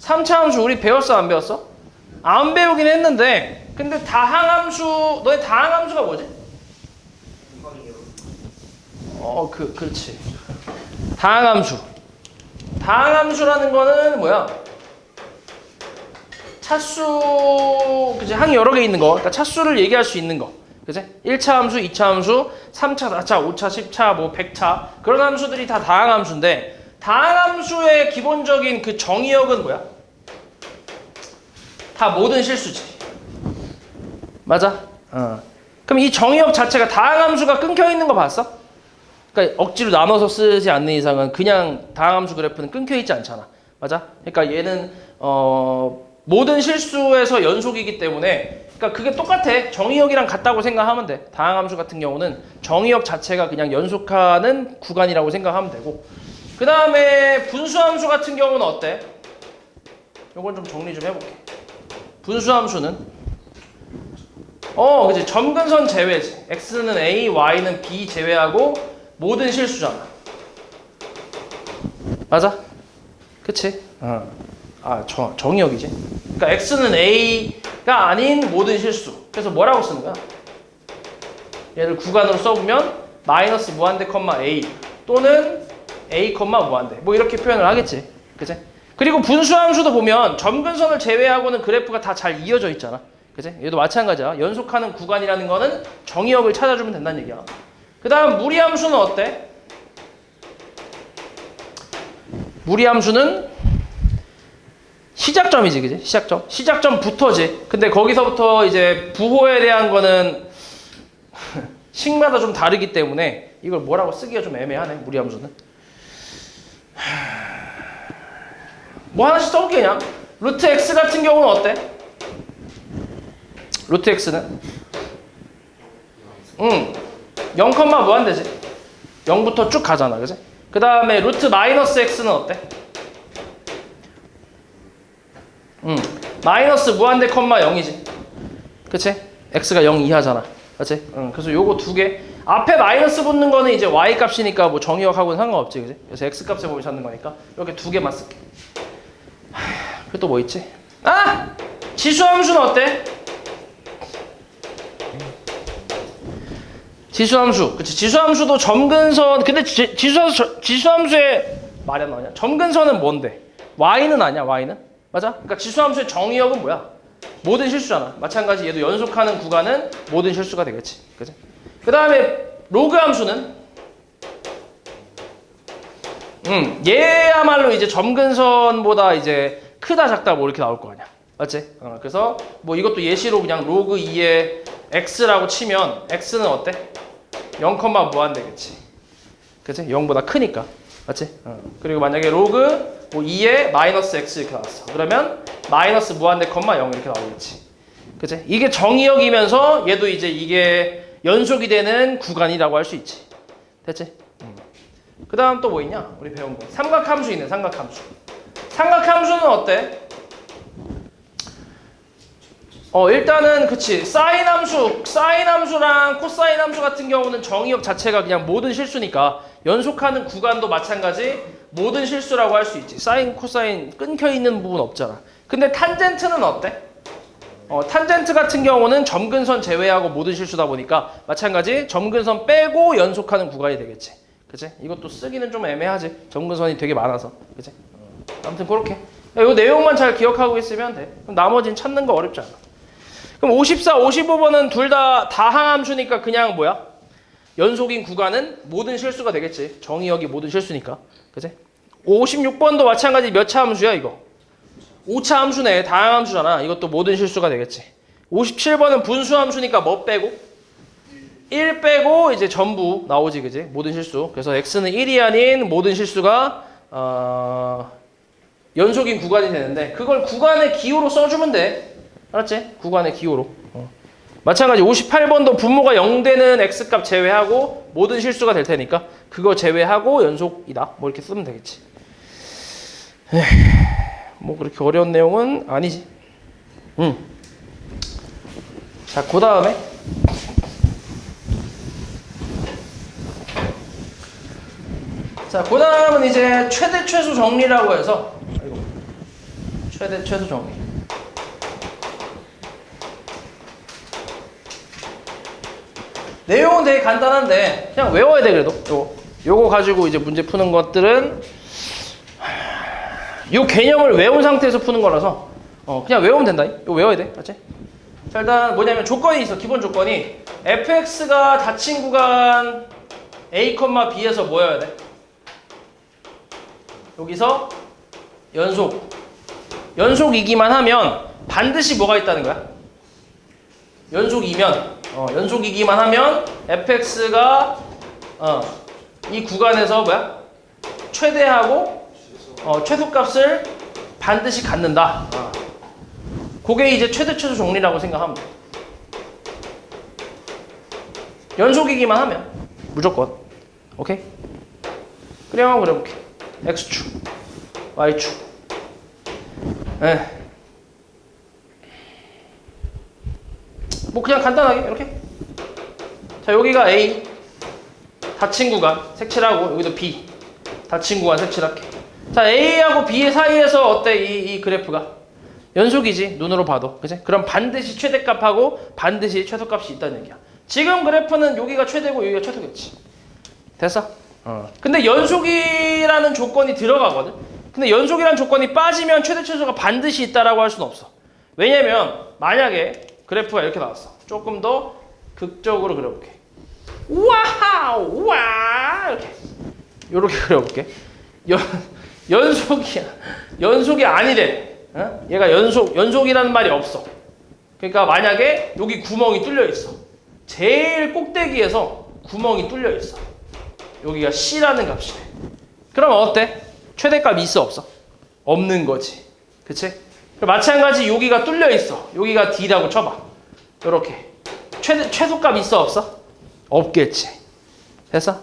A: 3차 함수 우리 배웠어 안 배웠어? 안 배우긴 했는데 근데 다항함수 너의 다항함수가 뭐지? 그렇지. 다항함수. 다항함수라는 거는 뭐야? 차수, 그치? 항이 여러 개 있는 거. 그러니까 차수를 얘기할 수 있는 거. 그치? 1차 함수, 2차 함수, 3차, 4차, 5차, 10차, 뭐 100차. 그런 함수들이 다 다항함수인데, 다항함수의 기본적인 그 정의역은 뭐야? 다 모든 실수지. 맞아? 그럼 이 정의역 자체가 다항함수가 끊겨 있는 거 봤어? 그러니까 억지로 나눠서 쓰지 않는 이상은 그냥 다항함수 그래프는 끊겨 있지 않잖아. 맞아? 그러니까 얘는 모든 실수에서 연속이기 때문에 그러니까 그게 똑같아. 정의역이랑 같다고 생각하면 돼. 다항함수 같은 경우는 정의역 자체가 그냥 연속하는 구간이라고 생각하면 되고 그 다음에 분수함수 같은 경우는 어때? 요건 좀 정리 좀 해볼게. 분수함수는 그치. 점근선 제외지. x는 a, y는 b 제외하고 모든 실수잖아. 맞아? 그치? 정의역이지. 그러니까 x는 a가 아닌 모든 실수. 그래서 뭐라고 쓰는 거야? 얘를 구간으로 써보면 마이너스 무한대 컴마 a 또는 a 컴마 무한대 뭐 이렇게 표현을 하겠지. 그치? 그리고 분수함수도 보면 점근선을 제외하고는 그래프가 다 잘 이어져 있잖아. 그치? 얘도 마찬가지야. 연속하는 구간이라는 거는 정의역을 찾아주면 된다는 얘기야. 그 다음 무리함수는 어때? 무리함수는 시작점이지, 그지? 시작점. 시작점부터지. 근데 거기서부터 이제 부호에 대한 거는 식마다 좀 다르기 때문에 이걸 뭐라고 쓰기가 좀 애매하네, 무리함수는. 뭐 하나씩 써볼게, 그냥. 루트 x 같은 경우는 어때? 루트 x는? 0, 무한대지. 0부터 쭉 가잖아, 그지? 그 다음에 루트 마이너스 x는 어때? 마이너스 무한대 컴마 0이지. 그치? x가 0 이하잖아. 그치? 그래서 요거 두 개. 앞에 마이너스 붙는 거는 이제 y 값이니까 뭐 정의역하고는 상관없지, 그지? 그래서 x 값의 범위 찾는 거니까 이렇게 두 개만 쓸게. 그리고 또 뭐 있지? 지수함수는 어때? 지수함수. 그치? 지수함수도 점근선. 근데 지수함수의 말이 안 나오냐? 점근선은 뭔데? y는 아니야, y는? 맞아? 그러니까 지수함수의 정의역은 뭐야? 모든 실수잖아. 마찬가지 얘도 연속하는 구간은 모든 실수가 되겠지. 그치? 그 다음에 로그 함수는? 얘야말로 이제 점근선보다 이제 크다 작다 뭐 이렇게 나올 거 아니야. 맞지? 그래서 뭐 이것도 예시로 그냥 로그 2의 x라고 치면 x는 어때? 0, 무한대겠지. 그치? 0보다 크니까. 맞지? 그리고 만약에 로그 뭐 2에 마이너스 x 이렇게 나왔어. 그러면 마이너스 무한대, 0 이렇게 나오겠지. 그치? 이게 정의역이면서 얘도 이제 이게 연속이 되는 구간이라고 할 수 있지. 됐지? 그 다음 또 뭐 있냐? 우리 배운 거. 삼각함수 있네, 삼각함수. 삼각함수는 어때? 일단은 그치. 사인 함수랑 코사인 함수 같은 경우는 정의역 자체가 그냥 모든 실수니까 연속하는 구간도 마찬가지 모든 실수라고 할 수 있지. 사인, 코사인 끊겨 있는 부분 없잖아. 근데 탄젠트는 어때? 탄젠트 같은 경우는 점근선 제외하고 모든 실수다 보니까 마찬가지 점근선 빼고 연속하는 구간이 되겠지. 그치? 이것도 쓰기는 좀 애매하지. 점근선이 되게 많아서. 그치? 아무튼 그렇게. 이 내용만 잘 기억하고 있으면 돼. 그럼 나머지는 찾는 거 어렵지 않아. 그럼 54, 55번은 둘 다 다항함수니까 그냥 뭐야? 연속인 구간은 모든 실수가 되겠지. 정의역이 모든 실수니까. 그치? 56번도 마찬가지 몇 차 함수야 이거? 5차 함수네. 다항함수잖아. 이것도 모든 실수가 되겠지. 57번은 분수함수니까 뭐 빼고? 1 빼고 이제 전부 나오지. 그지? 모든 실수. 그래서 x는 1이 아닌 모든 실수가 연속인 구간이 되는데 그걸 구간의 기호로 써주면 돼. 알았지? 구간의 기호로. 마찬가지 58번도 분모가 0 되는 x값 제외하고 모든 실수가 될 테니까 그거 제외하고 연속이다. 뭐 이렇게 쓰면 되겠지. 뭐 그렇게 어려운 내용은 아니지. 자, 그 다음에 그 다음은 이제 최대 최소 정리라고 해서 최대 최소 정리. 내용은 되게 간단한데 그냥 외워야 돼. 그래도 요거 가지고 이제 문제 푸는 것들은 요 개념을 외운 상태에서 푸는 거라서 그냥 외우면 된다. 이거 외워야 돼. 알았지? 자, 일단 뭐냐면 조건이 있어. 기본 조건이 fx가 닫힌 구간 a, b에서 뭐여야 돼? 여기서 연속이기만 하면 반드시 뭐가 있다는 거야? 연속이기만 하면 fx가 이 구간에서 뭐야? 최대하고 최소값을 반드시 갖는다. 그게 이제 최대 최소 정리라고 생각하면 돼. 연속이기만 하면 무조건. 오케이? 그래 한번 그려볼게. x축, y축. 뭐 그냥 간단하게 이렇게. 자, 여기가 A 닫힌 구간 색칠하고 여기도 B 닫힌 구간 색칠할게. 자, A하고 B 사이에서 어때? 이 그래프가 연속이지. 눈으로 봐도. 그치? 그럼 반드시 최대값하고 반드시 최소값이 있다는 얘기야. 지금 그래프는 여기가 최대고 여기가 최소겠지. 됐어? 근데 연속이라는 조건이 들어가거든. 근데 연속이라는 조건이 빠지면 최대 최소가 반드시 있다라고 할 수는 없어. 왜냐면 만약에 그래프가 이렇게 나왔어. 조금 더 극적으로 그려볼게. 와우! 와! 이렇게 그려볼게. 연속이 아니래. 얘가 연속이라는 말이 없어. 그러니까 만약에 여기 구멍이 뚫려 있어. 제일 꼭대기에서 구멍이 뚫려 있어. 여기가 C라는 값이래. 그럼 어때? 최대값이 있어 없어? 없는 거지. 그치? 마찬가지 여기가 뚫려 있어. 여기가 D라고 쳐봐. 요렇게. 최소값 있어 없어? 없겠지. 됐어?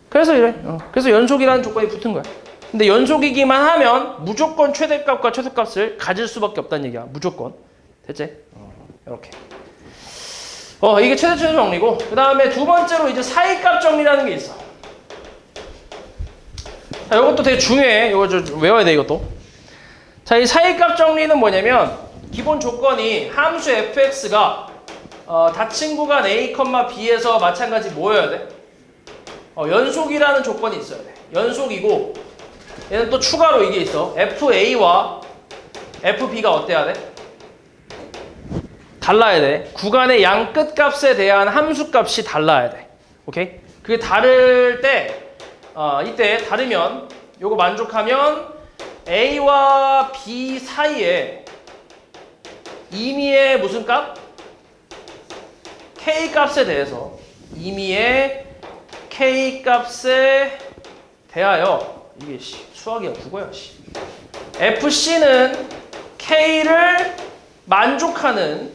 A: 그래서 이래. 그래서 연속이라는 조건이 붙은 거야. 근데 연속이기만 하면 무조건 최대값과 최소값을 가질 수밖에 없다는 얘기야. 무조건. 됐지? 이렇게. 이게 최대 최소 정리고, 그 다음에 두 번째로 이제 사이값 정리라는 게 있어. 자, 이것도 되게 중요해. 이거 좀 외워야 돼, 이것도. 자, 이 사이값 정리는 뭐냐면, 기본 조건이 함수 fx가 닫힌 구간 a, b에서 마찬가지 뭐여야 돼? 연속이라는 조건이 있어야 돼. 연속이고, 얘는 또 추가로 이게 있어. fa와 fb가 어때야 돼? 달라야 돼. 구간의 양 끝값에 대한 함수값이 달라야 돼. 오케이? 그게 다를 때, 이때 다르면, 요거 만족하면 A와 B 사이에 임의의 무슨 값? K 값에 대해서 임의의 K 값에 대하여 이게 수학이야 국어야 FC는 K를 만족하는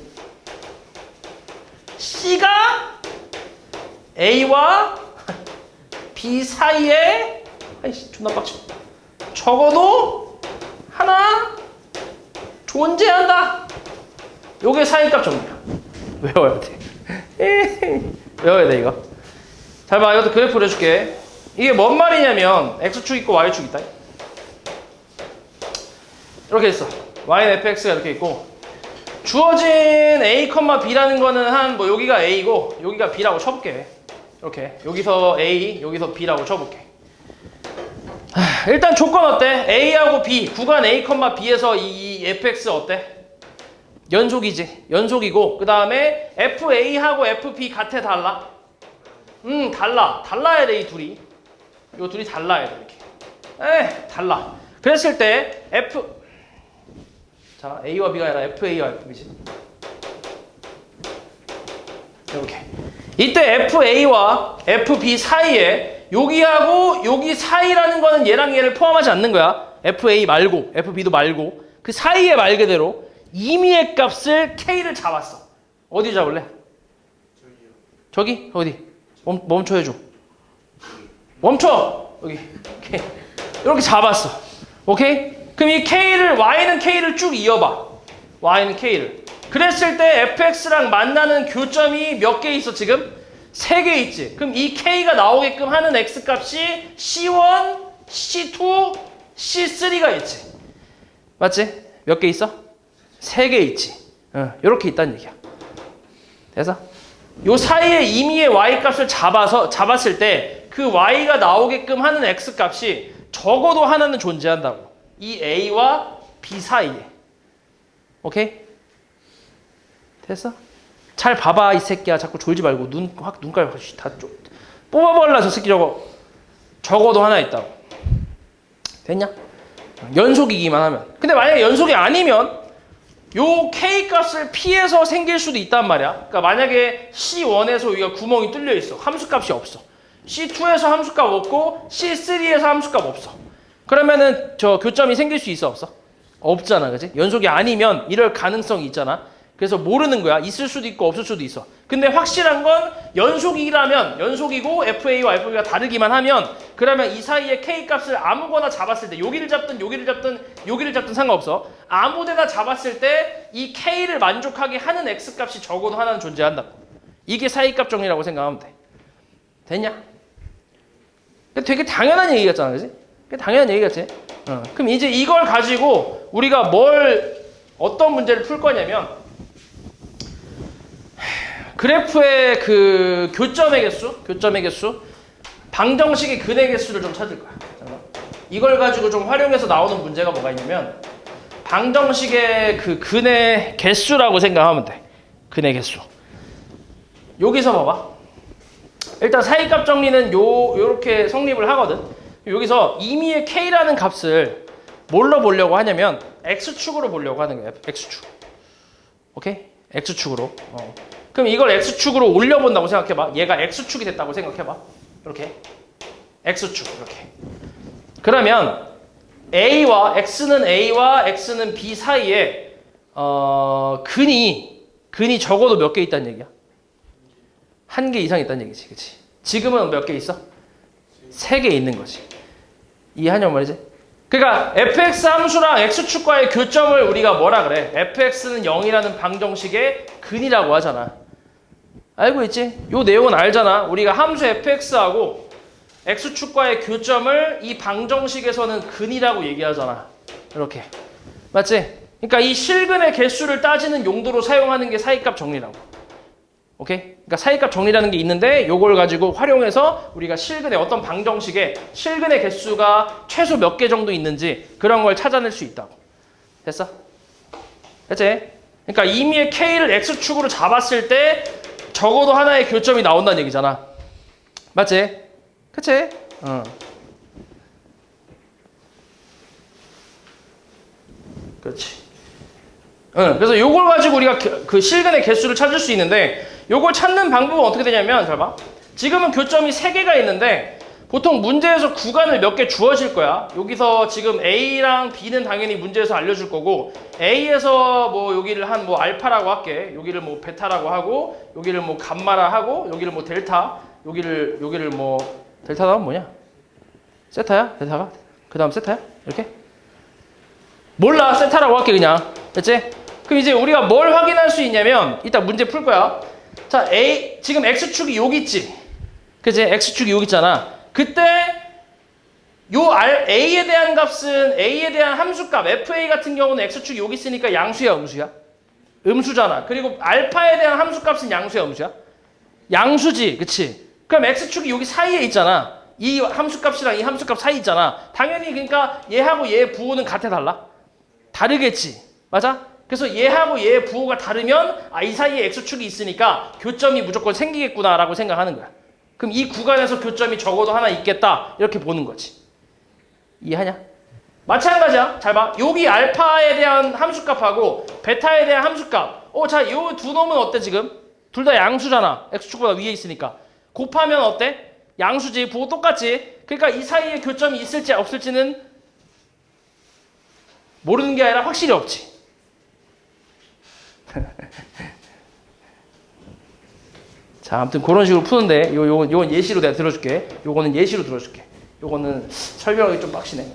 A: C가 A와 B 사이에 아이씨 존나 빡쳐 적어도 하나 존재한다. 요게 사이값 정리야. 외워야 돼. 외워야 돼 이거. 잘 봐. 이것도 그래프로 해줄게. 이게 뭔 말이냐면 X축 있고 Y축 있다. 이렇게 있어. Y는 fx가 이렇게 있고 주어진 A, B라는 거는 한 뭐 여기가 A고 여기가 B라고 쳐볼게. 이렇게 여기서 A, 여기서 B라고 쳐볼게. 일단 조건 어때? A하고 B, 구간 A, B에서 이 fx 어때? 연속이지. 연속이고 그 다음에 FA하고 FB 같아 달라? 달라. 달라야 돼 이 둘이. 요 둘이 달라야 돼 이렇게. 달라. 그랬을 때 자 A와 B가 아니라 FA와 FB지. 이렇게. 이때 FA와 FB 사이에 여기하고 여기 사이라는 거는 얘랑 얘를 포함하지 않는 거야. FA 말고 FB도 말고 그 사이에 말 그대로 임의의 값을 K를 잡았어. 어디 잡을래? 저기? 어디? 멈춰해줘. 멈춰! 여기. 오케이. 이렇게 잡았어. 오케이? 그럼 이 K를, Y는 K를 쭉 이어봐. Y는 K를. 그랬을 때 fx랑 만나는 교점이 몇 개 있어 지금? 3개 있지. 그럼 이 K가 나오게끔 하는 X값이 C1, C2, C3가 있지. 맞지? 몇 개 있어? 3개 있지. 이렇게 있다는 얘기야. 됐어? 요 사이에 임의의 Y값을 잡았을 때 그 Y가 나오게끔 하는 X값이 적어도 하나는 존재한다고. 이 A와 B 사이에. 오케이? 됐어? 잘 봐봐 이 새끼야. 자꾸 졸지 말고 눈깔 다 뽑아버릴라 저 새끼 저거. 적어도 하나 있다고. 됐냐? 연속이기만 하면. 근데 만약에 연속이 아니면 요 K 값을 피해서 생길 수도 있단 말이야. 그러니까 만약에 C1에서 여기가 구멍이 뚫려 있어. 함수값이 없어. C2에서 함수값 없고 C3에서 함수값 없어. 그러면은 저 교점이 생길 수 있어 없어? 없잖아. 그치? 연속이 아니면 이럴 가능성이 있잖아. 그래서 모르는 거야. 있을 수도 있고 없을 수도 있어. 근데 확실한 건 연속이라면 연속이고 FA와 FB가 다르기만 하면 그러면 이 사이에 K 값을 아무거나 잡았을 때 여기를 잡든 여기를 잡든 여기를 잡든 상관없어. 아무 데나 잡았을 때 이 K를 만족하게 하는 X 값이 적어도 하나는 존재한다. 이게 사이값 정리라고 생각하면 돼. 됐냐? 되게 당연한 얘기 같잖아. 그지? 당연한 얘기 같지? 그럼 이제 이걸 가지고 우리가 어떤 문제를 풀 거냐면 그래프의 그 교점의 개수, 방정식의 근의 개수를 좀 찾을 거야. 이걸 가지고 좀 활용해서 나오는 문제가 뭐가 있냐면 방정식의 그 근의 개수라고 생각하면 돼. 근의 개수. 여기서 봐봐. 일단 사이값 정리는 요렇게 성립을 하거든. 여기서 임의의 K라는 값을 뭘로 보려고 하냐면 X축으로 보려고 하는 거야. X축. 오케이? X축으로. 그럼 이걸 X축으로 올려본다고 생각해봐. 얘가 X축이 됐다고 생각해봐. 이렇게. X축. 이렇게. 그러면 X는 A와 X는 B 사이에 근이 적어도 몇 개 있다는 얘기야? 1개 이상 있다는 얘기지. 그치? 지금은 몇 개 있어? 3개 있는 거지. 이해하냐고 말이지? 그러니까 fx 함수랑 x축과의 교점을 우리가 뭐라 그래? fx는 0이라는 방정식의 근이라고 하잖아. 알고 있지? 요 내용은 알잖아. 우리가 함수 fx하고 x축과의 교점을 이 방정식에서는 근이라고 얘기하잖아. 이렇게. 맞지? 그러니까 이 실근의 개수를 따지는 용도로 사용하는 게 사이값 정리라고. 오케이? 그러니까 사이값 정리라는 게 있는데 요걸 가지고 활용해서 우리가 실근의 어떤 방정식에 실근의 개수가 최소 몇 개 정도 있는지 그런 걸 찾아낼 수 있다고. 됐어? 됐지? 그러니까 임의의 K를 X축으로 잡았을 때 적어도 하나의 교점이 나온다는 얘기잖아. 맞지? 그치? 그렇지. 응, 그래서 요걸 가지고 우리가 그 실근의 개수를 찾을 수 있는데 요걸 찾는 방법은 어떻게 되냐면 잘 봐. 지금은 교점이 3개가 있는데 보통 문제에서 구간을 몇 개 주어질 거야. 여기서 지금 A랑 B는 당연히 문제에서 알려줄 거고 A에서 뭐 여기를 한 뭐 알파라고 할게. 여기를 뭐 베타라고 하고 여기를 뭐 감마라 하고 여기를 뭐 델타 여기를 뭐 델타가 뭐냐? 세타야? 델타가? 그 다음 세타야? 이렇게? 몰라. 세타라고 할게 그냥. 됐지? 그럼 이제 우리가 뭘 확인할 수 있냐면 이따 문제 풀 거야. 자, A 지금 X축이 여기 있지? 그치? X축이 여기 있잖아. 그때 요 A에 대한 값은 A에 대한 함수값 FA 같은 경우는 X축이 여기 있으니까 양수야 음수야? 음수잖아. 그리고 알파에 대한 함수값은 양수야 음수야? 양수지. 그치? 그럼 X축이 여기 사이에 있잖아. 이 함수값이랑 이 함수값 사이 있잖아. 당연히 그러니까 얘하고 얘의 부호는 같아 달라? 다르겠지. 맞아? 그래서 얘하고 얘의 부호가 다르면 이 사이에 X축이 있으니까 교점이 무조건 생기겠구나라고 생각하는 거야. 그럼 이 구간에서 교점이 적어도 하나 있겠다. 이렇게 보는 거지. 이해하냐? 마찬가지야. 잘 봐. 여기 알파에 대한 함수값하고 베타에 대한 함수값. 자, 요 두 놈은 어때 지금? 둘 다 양수잖아. X축보다 위에 있으니까. 곱하면 어때? 양수지. 부호 똑같지. 그러니까 이 사이에 교점이 있을지 없을지는 모르는 게 아니라 확실히 없지. 자, 아무튼 그런 식으로 푸는데 요건 예시로 내가 들어줄게. 요거는 예시로 들어줄게. 요거는 설명하기 좀 빡시네.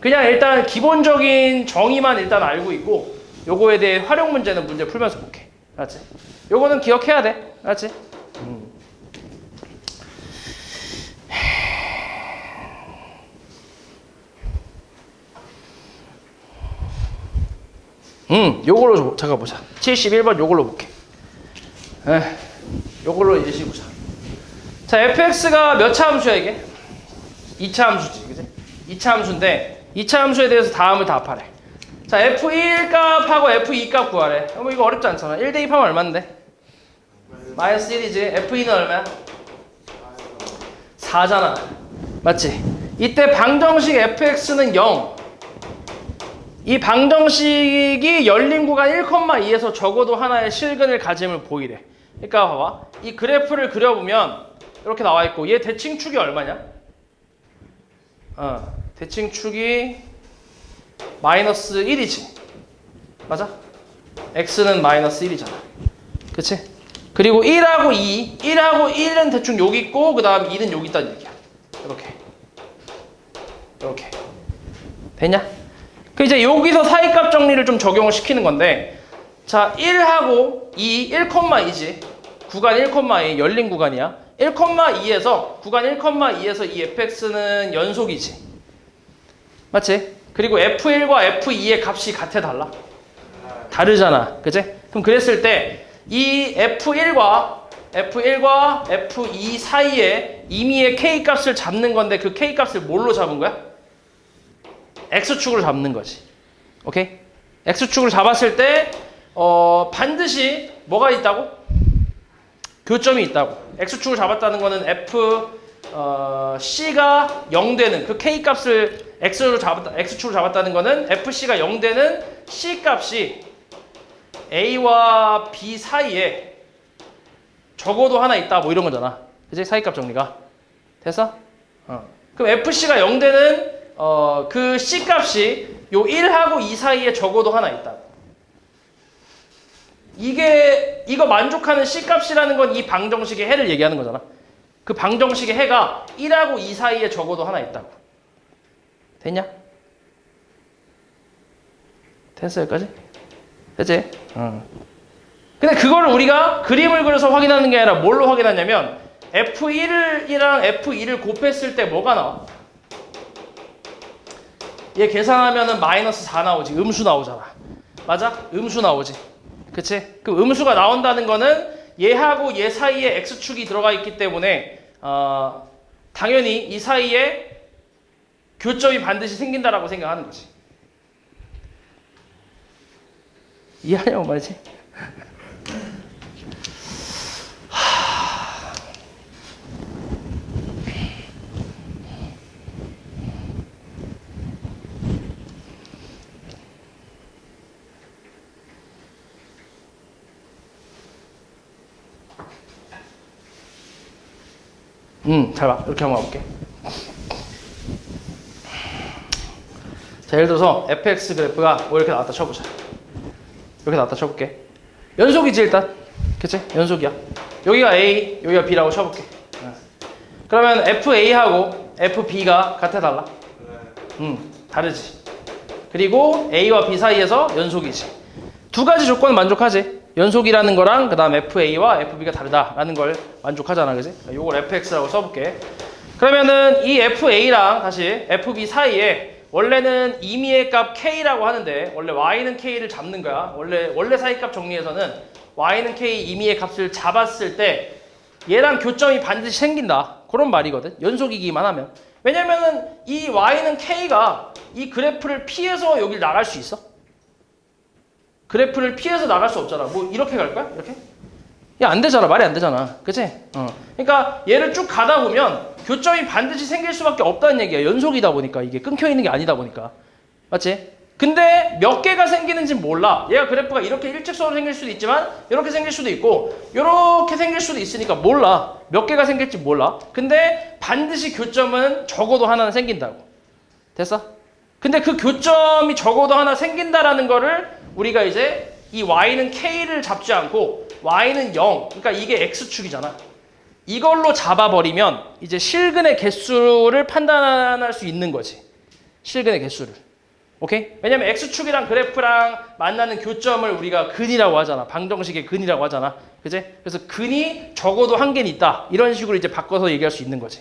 A: 그냥 일단 기본적인 정의만 일단 알고 있고 요거에 대해 활용 문제는 문제 풀면서 볼게. 알았지? 요거는 기억해야 돼. 알았지? 요걸로 잠깐 보자. 71번 요걸로 볼게. 요걸로 예시 보자. 자, fx가 몇 차 함수야 이게? 2차 함수지, 그지? 2차 함수인데 2차 함수에 대해서 다음을 답하래. 자, f1 값하고 f2 값 구하래. 이거 어렵지 않잖아. 1 대입하면 얼마인데? 마이너스 1이지. f2는 얼마야? 4잖아. 맞지? 이때 방정식 fx는 0. 이 방정식이 열린 구간 1,2에서 적어도 하나의 실근을 가짐을 보이래. 그러니까 봐봐. 이 그래프를 그려보면 이렇게 나와 있고 얘 대칭축이 얼마냐? 대칭축이 마이너스 1이지. 맞아? x는 마이너스 1이잖아. 그치? 그리고 1하고 2, 1하고 1은 대충 여기 있고 그 다음 2는 여기 있다는 얘기야. 이렇게 됐냐? 그 이제 여기서 사이값 정리를 좀 적용을 시키는 건데 자, 1하고 2, 1,2지. 구간 1,2 열린 구간이야. 1,2에서 구간 1,2에서 이 fx는 연속이지. 맞지? 그리고 f1과 f2의 값이 같아 달라? 다르잖아. 그치? 그럼 그랬을 때 이 f1과 f2 사이에 임의의 k 값을 잡는 건데 그 k 값을 뭘로 잡은 거야? x축으로 잡는 거지. 오케이? x축으로 잡았을 때 반드시 뭐가 있다고? 교점이 있다고. x축을 잡았다는 거는 c가 0 되는 그 k 값을 x축으로 잡았다는 거는 fc가 0 되는 c 값이 a와 b 사이에 적어도 하나 있다 뭐 이런 거잖아. 그치? 사이값 정리가. 됐어? 그럼 fc가 0 되는 그 c 값이 요 1하고 2 사이에 적어도 하나 있다. 이거 만족하는 C값이라는 건 이 방정식의 해를 얘기하는 거잖아. 그 방정식의 해가 1하고 2 사이에 적어도 하나 있다고. 됐냐? 됐어 여기까지? 됐지? 근데 그거를 우리가 그림을 그려서 확인하는 게 아니라 뭘로 확인하냐면 F1이랑 F2를 곱했을 때 뭐가 나와? 얘 계산하면은 마이너스 4 나오지. 음수 나오잖아. 맞아? 음수 나오지. 그치? 그 음수가 나온다는 거는 얘하고 얘 사이에 x축이 들어가 있기 때문에 당연히 이 사이에 교점이 반드시 생긴다라고 생각하는 거지. 이해하냐고 말이지? 잘 봐. 이렇게 한번 가볼게. 자, 예를 들어서 fx 그래프가 뭐 이렇게 나왔다 쳐보자. 이렇게 나왔다 쳐볼게. 연속이지 일단. 그치? 연속이야. 여기가 A, 여기가 B라고 쳐볼게. 그러면 FA하고 FB가 같아 달라? 다르지. 그리고 A와 B 사이에서 연속이지. 두 가지 조건 만족하지. 연속이라는 거랑 그 다음 FA와 FB가 다르다라는 걸 만족하잖아. 그지? 요걸 FX라고 써볼게. 그러면은 이 FA랑 다시 FB 사이에 원래는 임의의 값 K라고 하는데 원래 Y는 K를 잡는 거야. 원래 사이값 정리에서는 Y는 K 임의의 값을 잡았을 때 얘랑 교점이 반드시 생긴다. 그런 말이거든. 연속이기만 하면. 왜냐면은 이 Y는 K가 이 그래프를 피해서 여길 나갈 수 있어? 그래프를 피해서 나갈 수 없잖아. 뭐 이렇게 갈 거야? 이렇게? 야, 안 되잖아. 말이 안 되잖아. 그치? 그러니까 얘를 쭉 가다 보면 교점이 반드시 생길 수밖에 없다는 얘기야. 연속이다 보니까. 이게 끊겨 있는 게 아니다 보니까. 맞지? 근데 몇 개가 생기는지는 몰라. 얘가 그래프가 이렇게 일직선으로 생길 수도 있지만 이렇게 생길 수도 있고 이렇게 생길 수도 있으니까 몰라. 몇 개가 생길지 몰라. 근데 반드시 교점은 적어도 하나는 생긴다고. 됐어? 근데 그 교점이 적어도 하나 생긴다라는 거를 우리가 이제 이 y는 k를 잡지 않고 y는 0. 그러니까 이게 x축이잖아. 이걸로 잡아버리면 이제 실근의 개수를 판단할 수 있는 거지. 실근의 개수를. 오케이? 왜냐면 x축이랑 그래프랑 만나는 교점을 우리가 근이라고 하잖아. 방정식의 근이라고 하잖아. 그지? 그래서 근이 적어도 한 개는 있다. 이런 식으로 이제 바꿔서 얘기할 수 있는 거지.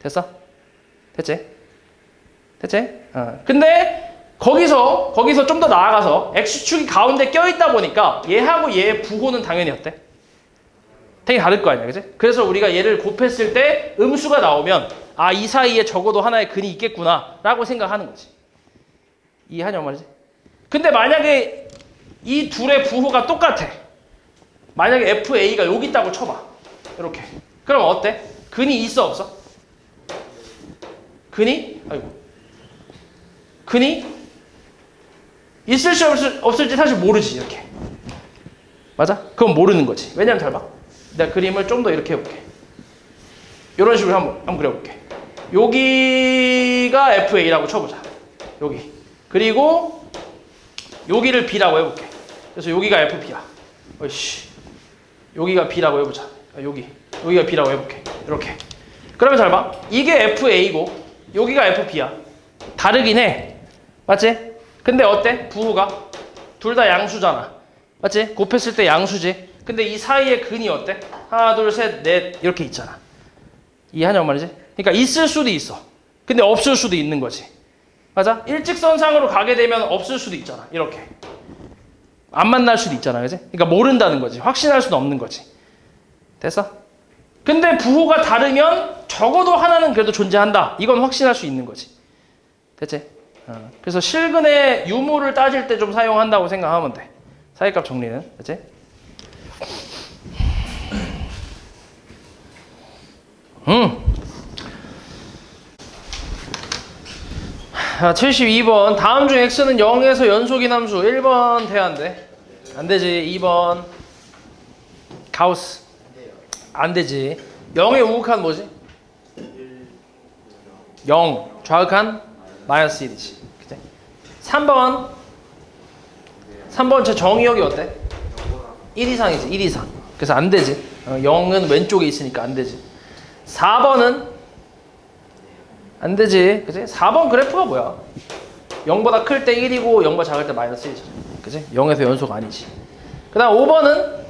A: 됐어? 됐지? 됐지? 근데 거기서 좀 더 나아가서 x축이 가운데 껴있다 보니까 얘하고 얘의 부호는 당연히 어때? 당연히 다를 거 아니야. 그지? 그래서 우리가 얘를 곱했을 때 음수가 나오면 아, 이 사이에 적어도 하나의 근이 있겠구나 라고 생각하는 거지. 이해하냐 말이지? 근데 만약에 이 둘의 부호가 똑같아. 만약에 FA가 여기 있다고 쳐봐. 이렇게. 그럼 어때? 근이 있어 없어? 근이? 아이고. 근이? 있을지 없을지 사실 모르지. 이렇게. 맞아? 그건 모르는 거지. 왜냐면 잘 봐. 내가 그림을 좀 더 이렇게 해볼게. 이런 식으로 한번 그려볼게. 여기가 FA라고 쳐보자. 여기. 그리고 여기를 B라고 해볼게. 그래서 여기가 FB야. 어이씨. 여기가 B라고 해보자. 여기가 B라고 해볼게. 이렇게. 그러면 잘 봐. 이게 FA고 여기가 FB야. 다르긴 해. 맞지? 근데 어때? 부호가? 둘 다 양수잖아. 맞지? 곱했을 때 양수지. 근데 이 사이에 근이 어때? 하나, 둘, 셋, 넷 이렇게 있잖아. 이해하냐고 말이지? 그러니까 있을 수도 있어. 근데 없을 수도 있는 거지. 맞아? 일직선상으로 가게 되면 없을 수도 있잖아. 이렇게. 안 만날 수도 있잖아. 그지? 그러니까 모른다는 거지. 확신할 수는 없는 거지. 됐어? 근데 부호가 다르면 적어도 하나는 그래도 존재한다. 이건 확신할 수 있는 거지. 됐지? 그래서 실근의 유무를 따질 때 좀 사용한다고 생각하면 돼. 사이값 정리는. 됐지? 자, 72번. 다음 중 x는 0에서 연속인 함수. 1번 돼야 안 돼? 안 되지. 2번. 가우스. 안 되지. 0의 우극한 뭐지? 0. 좌극한 마이너스 1이지. 그치? 3번. 3번 제 정의역이 어때? 1 이상이지. 1 이상. 그래서 안 되지. 0은 왼쪽에 있으니까 안 되지. 4번은 안 되지. 그치? 4번 그래프가 뭐야? 0보다 클 때 1이고 0보다 작을 때 마이너스 1이잖아. 그치? 0에서 연속 아니지. 그 다음 5번은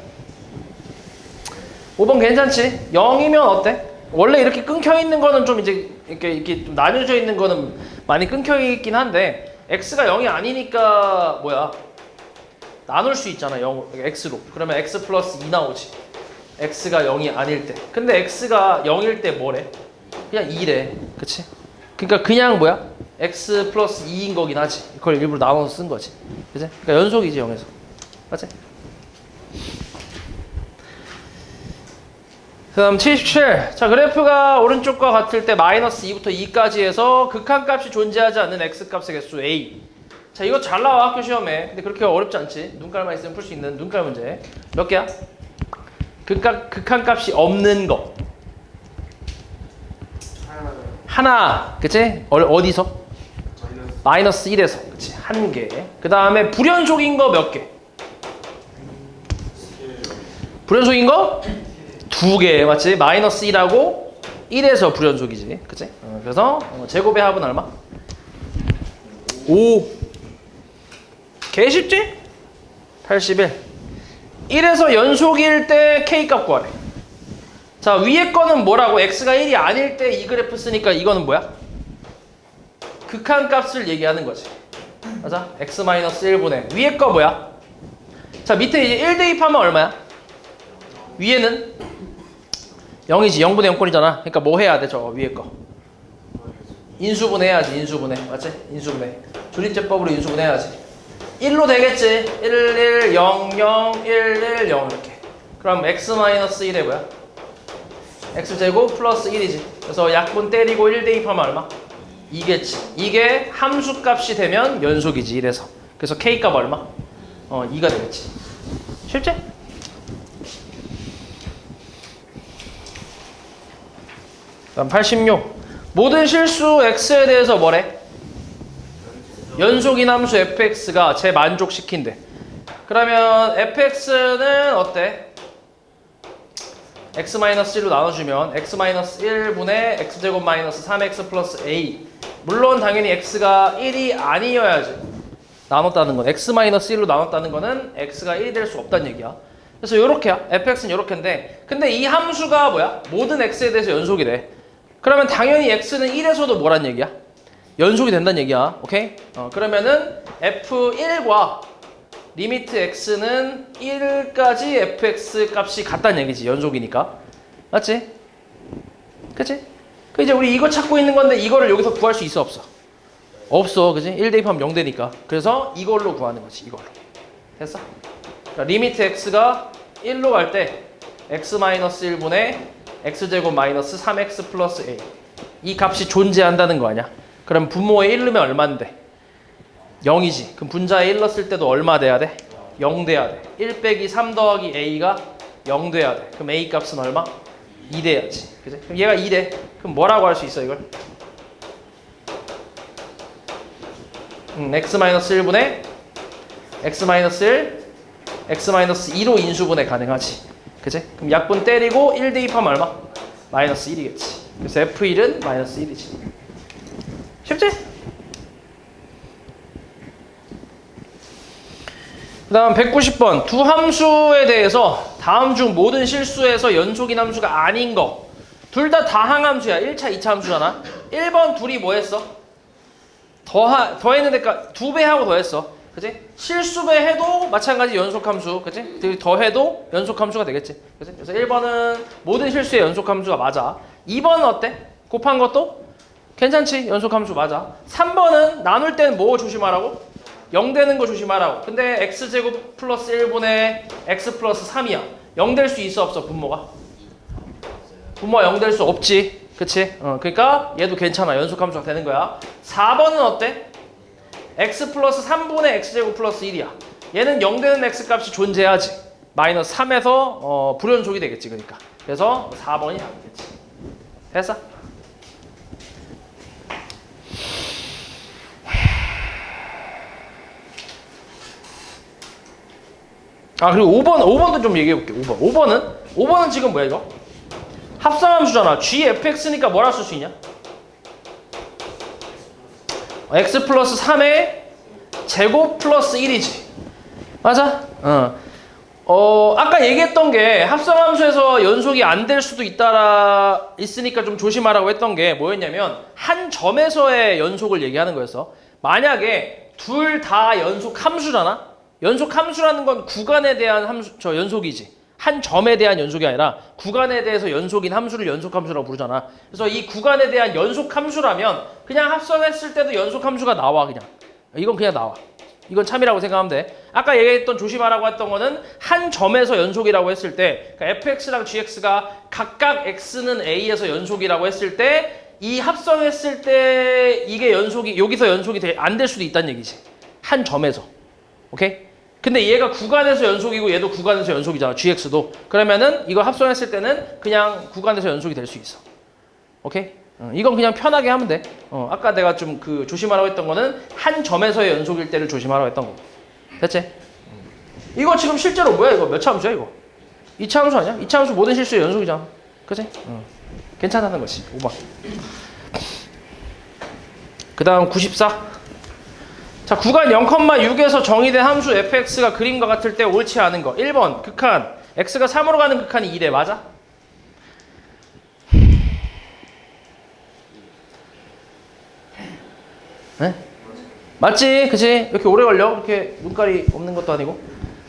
A: 5번 괜찮지? 0이면 어때? 원래 이렇게 끊겨 있는 거는 좀 이제 이렇게 좀 나뉘어져 있는 거는 많이 끊겨 있긴 한데 x가 0이 아니니까 뭐야? 나눌 수 있잖아. 0, x로. 그러면 x 플러스 2 나오지. x가 0이 아닐 때. 근데 x가 0일 때 뭐래? 그냥 2래. 그치? 그러니까 그냥 뭐야? x 플러스 2인 거긴 하지. 그걸 일부러 나눠서 쓴 거지. 그치? 그러니까 연속이지 0에서. 맞지? 그 다음 77. 자, 그래프가 오른쪽과 같을 때 마이너스 2부터 2까지 해서 극한값이 존재하지 않는 x값의 개수 a. 자, 이거 잘 나와 학교 시험에. 근데 그렇게 어렵지 않지. 눈깔만 있으면 풀 수 있는 눈깔 문제. 몇 개야? 극한값이 없는 거. 하나, 그치? 어디서? 마이너스 1에서, 그치? 한 개. 그 다음에 불연속인 거 몇 개? 불연속인 거? 두 개, 맞지? 마이너스 1하고 1에서 불연속이지, 그치? 그래서 제곱의 합은 얼마? 5. 개 쉽지? 81. 1에서 연속일 때 K값 구하래. 자, 위에 거는 뭐라고? X가 1이 아닐 때 이 그래프 쓰니까 이거는 뭐야? 극한값을 얘기하는 거지. 맞아? X-1분의 위에 거 뭐야? 자, 밑에 이제 1 대입하면 얼마야? 위에는 0이지. 0분의 0꼴이잖아. 그러니까 뭐 해야 돼? 저거 위에 거 인수분해 해야지. 인수분해. 맞지? 인수분해. 조립제법으로 인수분해 해야지. 1로 되겠지. 1, 1, 0, 0, 1, 1, 0 이렇게. 그럼 X-1에 뭐야? X제곱 플러스 1이지. 그래서 약분 때리고 1 대입하면 얼마? 2겠지. 이게 함수값이 되면 연속이지. 이래서. 그래서 K값 얼마? 2가 되겠지. 쉽지? 그다음 86. 모든 실수 X에 대해서 뭐래? 연속인 함수 fx가 제 만족시킨대. 그러면 fx는 어때? x-1로 나눠주면 x-1분의 x제곱 마이너스 3x 플러스 a. 물론 당연히 x가 1이 아니어야지. 나눴다는 건 x-1로 나눴다는 거는 x가 1이 될 수 없다는 얘기야. 그래서 요렇게야. fx는 요렇게인데, 근데 이 함수가 뭐야? 모든 x에 대해서 연속이래. 그러면 당연히 x는 1에서도 뭐란 얘기야? 연속이 된다는 얘기야. 오케이? 그러면은 f1과 리미트 x는 1까지 fx 값이 같다는 얘기지. 연속이니까. 맞지? 그치? 그 이제 우리 이거 찾고 있는 건데 이거를 여기서 구할 수 있어 없어? 없어. 그치? 1 대입하면 0 되니까. 그래서 이걸로 구하는 거지. 이걸로. 됐어? 그러니까 리미트 x가 1로 갈 때 x-1분의 x제곱 마이너스 3x 플러스 a. 이 값이 존재한다는 거 아니야? 그럼 분모에 1 넣으면 얼마인데? 0이지. 그럼 분자에 1 넣었을 때도 얼마 돼야 돼? 0 돼야 돼. 1 빼기 3 더하기 a가 0 돼야 돼. 그럼 a 값은 얼마? 2 돼야지. 그치? 그럼 얘가 2 돼. 그럼 뭐라고 할 수 있어 이걸? x-1분의 x-1 x-2로 인수분해 가능하지. 그치? 그럼 약분 때리고 1 대입하면 얼마? 마이너스 1이겠지. 그래서 f1은 마이너스 1이지. 쉽지? 그 다음 190번. 두 함수에 대해서 다음 중 모든 실수에서 연속인 함수가 아닌 거. 둘 다 다항함수야. 1차, 2차 함수잖아. 1번 둘이 뭐 했어? 더했는데 2배 하고 더했어. 그치? 실수배 해도 마찬가지 연속함수. 그치? 더해도 연속함수가 되겠지. 그치? 그래서 1번은 모든 실수의 연속함수가 맞아. 2번은 어때? 곱한 것도? 괜찮지? 연속함수 맞아. 3번은 나눌 때는 뭐 조심하라고? 0 되는 거 조심하라고. 근데 x제곱 플러스 1분의 x 플러스 3이야. 0 될 수 있어 없어 분모가? 분모가 0 될 수 없지. 그치? 그러니까 얘도 괜찮아. 연속함수가 되는 거야. 4번은 어때? x 플러스 3분의 x제곱 플러스 1이야. 얘는 0 되는 x 값이 존재하지. 마이너스 3에서 불연속이 되겠지. 그러니까. 그래서 4번이 답이겠지. 됐어? 아, 그리고 5번도 좀 얘기해볼게. 5번은 지금 뭐야 이거? 합성함수잖아. gfx니까 뭐라 쓸 수 있냐? x 플러스 3의 제곱 플러스 1이지. 맞아? 아까 얘기했던 게 합성함수에서 연속이 안 될 수도 있으니까 좀 조심하라고 했던 게 뭐였냐면 한 점에서의 연속을 얘기하는 거였어. 만약에 둘 다 연속 함수잖아? 연속 함수라는 건 구간에 대한 연속이지. 한 점에 대한 연속이 아니라 구간에 대해서 연속인 함수를 연속함수라고 부르잖아. 그래서 이 구간에 대한 연속함수라면 그냥 합성했을 때도 연속함수가 나와. 그냥 이건 그냥 나와. 이건 참이라고 생각하면 돼. 아까 얘기했던 조심하라고 했던 거는 한 점에서 연속이라고 했을 때, 그러니까 fx랑 gx가 각각 x는 a에서 연속이라고 했을 때 이 합성했을 때 이게 여기서 연속이 안 될 수도 있다는 얘기지. 한 점에서. 오케이? 근데 얘가 구간에서 연속이고 얘도 구간에서 연속이잖아. gx도. 그러면은 이거 합성했을 때는 그냥 구간에서 연속이 될 수 있어. 오케이? 이건 그냥 편하게 하면 돼. 아까 내가 좀 그 조심하라고 했던 거는 한 점에서의 연속일 때를 조심하라고 했던 거고. 됐지? 이거 지금 실제로 뭐야? 이거 몇 차 함수야 이거? 2차 함수 아니야? 2차 함수 모든 실수의 연속이잖아. 그치? 괜찮다는 거지. 5번. 그 다음 94. 자, 구간 0,6에서 정의된 함수 fx가 그림과 같을 때 옳지 않은 거. 1번 극한. x가 3으로 가는 극한이 2래. 맞아? 네? 맞지? 그치? 이렇게 오래 걸려? 이렇게 눈깔이 없는 것도 아니고.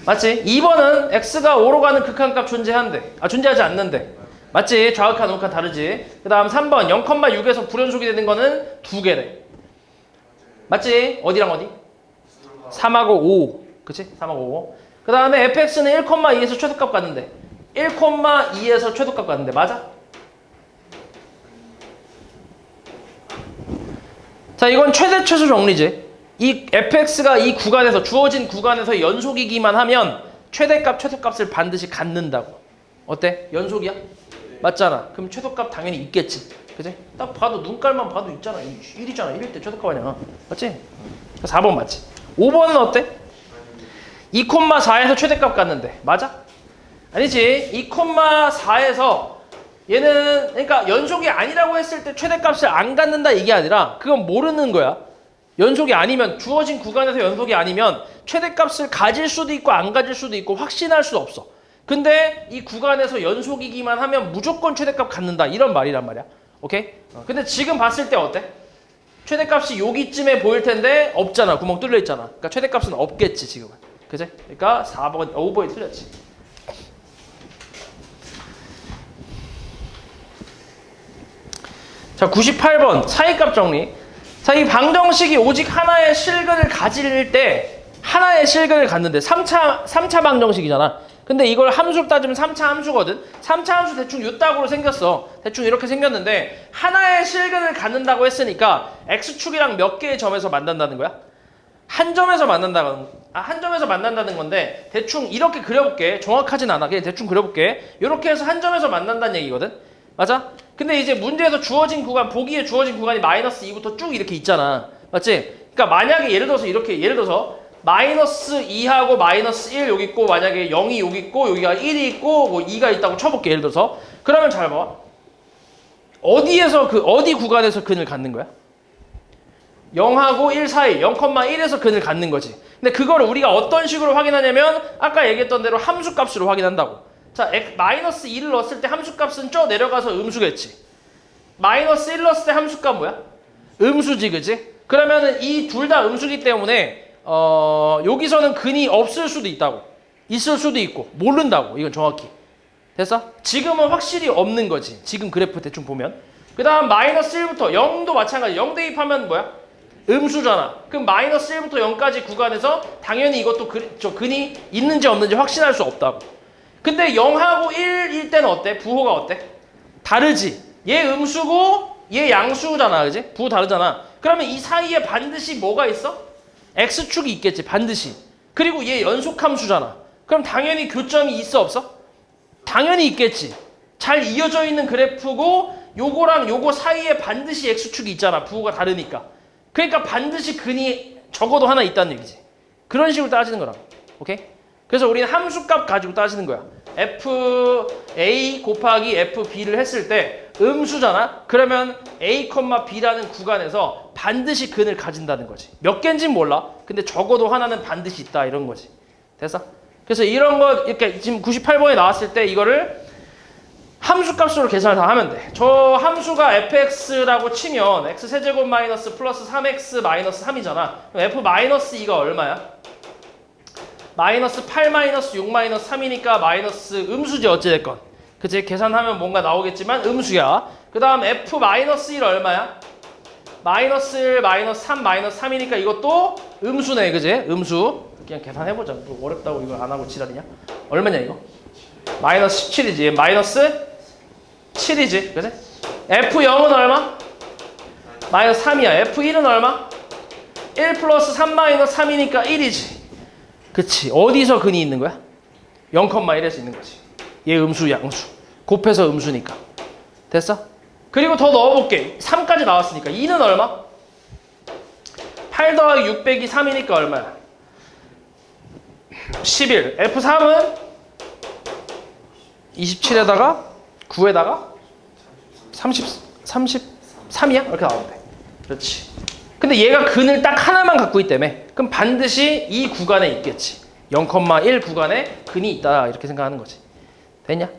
A: 맞지? 2번은 x가 5로 가는 극한값 존재한대. 존재하지 않는데. 맞지? 좌극한, 우극한 다르지? 그 다음 3번 0,6에서 불연속이 되는 거는 2개래. 맞지? 어디랑 어디? 3하고 5. 그치? 3하고 5. 그 다음에 fx는 1,2에서 최소값 갔는데 1,2에서 최소값 갔는데 맞아? 자, 이건 최대 최소 정리지. 이 fx가 이 구간에서 주어진 구간에서 연속이기만 하면 최대값 최소값을 반드시 갖는다고. 어때? 연속이야? 맞잖아. 그럼 최소값 당연히 있겠지. 그치? 딱 봐도 눈깔만 봐도 있잖아. 1이잖아. 1일 때 최소값 아니야. 맞지? 4번 맞지? 5번은 어때? 2,4에서 최대값 갔는데 맞아? 아니지. 2,4에서 얘는 그러니까 연속이 아니라고 했을 때 최대값을 안 갖는다 이게 아니라 그건 모르는 거야. 연속이 아니면 주어진 구간에서 연속이 아니면 최대값을 가질 수도 있고 안 가질 수도 있고 확신할 수 없어. 근데 이 구간에서 연속이기만 하면 무조건 최대값 갖는다 이런 말이란 말이야. 오케이? 근데 지금 봤을 때 어때? 최대값이 여기쯤에 보일 텐데 없잖아. 구멍 뚫려 있잖아. 그러니까 최대값은 없겠지 지금은. 그치? 그러니까 4번, 5번이 틀렸지. 자, 98번 사이값 정리. 자, 이 방정식이 오직 하나의 실근을 가질 때 하나의 실근을 갖는데 3차 방정식이잖아. 근데 이걸 함수로 따지면 3차 함수거든. 3차 함수 대충 요따구로 생겼어. 대충 이렇게 생겼는데 하나의 실근을 갖는다고 했으니까 x축이랑 몇 개의 점에서 만난다는 거야? 한 점에서 만난다는 건데 대충 이렇게 그려볼게. 정확하진 않아. 그냥 대충 그려볼게. 이렇게 해서 한 점에서 만난다는 얘기거든. 맞아? 근데 이제 문제에서 주어진 구간, 보기에 주어진 구간이 마이너스 2부터 쭉 이렇게 있잖아. 맞지? 그러니까 만약에 예를 들어서 마이너스 2하고 마이너스 1 여기 있고 만약에 0이 여기 있고 여기가 1이 있고 뭐 2가 있다고 쳐볼게. 예를 들어서. 그러면 잘 봐. 어디 구간에서 근을 갖는 거야? 0하고 1 사이 0,1에서 근을 갖는 거지. 근데 그거를 우리가 어떤 식으로 확인하냐면 아까 얘기했던 대로 함수값으로 확인한다고. 자, 마이너스 2를 넣었을 때 함수값은 쪄 내려가서 음수겠지. 마이너스 1 넣었을 때 함수값 뭐야? 음수지, 그지? 그러면은 이 둘 다 음수기 때문에 여기서는 근이 없을 수도 있다고. 있을 수도 있고 모른다고. 이건 정확히. 됐어? 지금은 확실히 없는 거지. 지금 그래프 대충 보면. 그 다음 마이너스 1부터 0도 마찬가지. 0 대입하면 뭐야? 음수잖아. 그럼 마이너스 1부터 0까지 구간에서 당연히 이것도 근이 있는지 없는지 확신할 수 없다고. 근데 0하고 1일 때는 어때? 부호가 어때? 다르지. 얘 음수고 얘 양수잖아. 그지? 부호 다르잖아. 그러면 이 사이에 반드시 뭐가 있어? x축이 있겠지. 반드시. 그리고 얘 연속함수잖아. 그럼 당연히 교점이 있어 없어? 당연히 있겠지. 잘 이어져 있는 그래프고 요거랑 요거 사이에 반드시 x축이 있잖아. 부호가 다르니까. 그러니까 반드시 근이 적어도 하나 있다는 얘기지. 그런 식으로 따지는 거라고. 오케이? 그래서 우리는 함수값 가지고 따지는 거야. fa 곱하기 fb를 했을 때 음수잖아? 그러면 a, b라는 구간에서 반드시 근을 가진다는 거지. 몇 개인지는 몰라. 근데 적어도 하나는 반드시 있다 이런 거지. 됐어? 그래서 이런 거 이렇게 지금 98번에 나왔을 때 이거를 함수값으로 계산을 다 하면 돼. 저 함수가 fx라고 치면 x세제곱 마이너스 플러스 3x 마이너스 3이잖아. 그럼 f 마이너스 2가 얼마야? 마이너스 8 마이너스 6 마이너스 3이니까 마이너스 음수지 어찌됐건. 그치? 계산하면 뭔가 나오겠지만 음수야. 그 다음 f 마이너스 1 얼마야? 마이너스 1 마이너스 3 마이너스 3이니까 이것도 음수네. 그치? 음수. 그냥 계산해보자. 뭐 어렵다고 이걸 안 하고 지랄이냐? 얼마냐 이거? 마이너스 17이지. 마이너스 7이지. 그치? f0은 얼마? 마이너스 3이야. f1은 얼마? 1 플러스 3 마이너스 3이니까 1이지. 그치. 어디서 근이 있는 거야? 0,1에서 있는 거지. 얘 음수, 양수. 곱해서 음수니까. 됐어? 그리고 더 넣어볼게. 3까지 나왔으니까 2는 얼마? 8 더하기 600이 3이니까 얼마야? 11. F3은 27에다가 9에다가 33이야? 이렇게 나오면 돼. 그렇지. 근데 얘가 근을 딱 하나만 갖고 있다며. 그럼 반드시 이 구간에 있겠지. 0,1 구간에 근이 있다. 이렇게 생각하는 거지. 됐냐?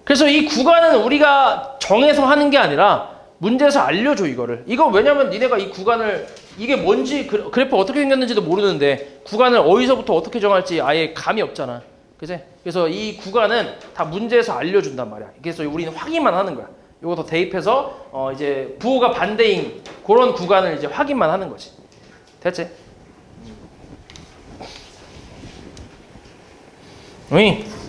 A: 그래서 이 구간은 우리가 정해서 하는 게 아니라 문제에서 알려줘 이거를. 이거 왜냐면 니네가 이 구간을 이게 뭔지 그래프 어떻게 생겼는지도 모르는데 구간을 어디서부터 어떻게 정할지 아예 감이 없잖아. 그치? 그래서 이 구간은 다 문제에서 알려준단 말이야. 그래서 우리는 확인만 하는 거야. 요거 더 대입해서 이제 부호가 반대인 그런 구간을 이제 확인만 하는 거지. 됐지? 응.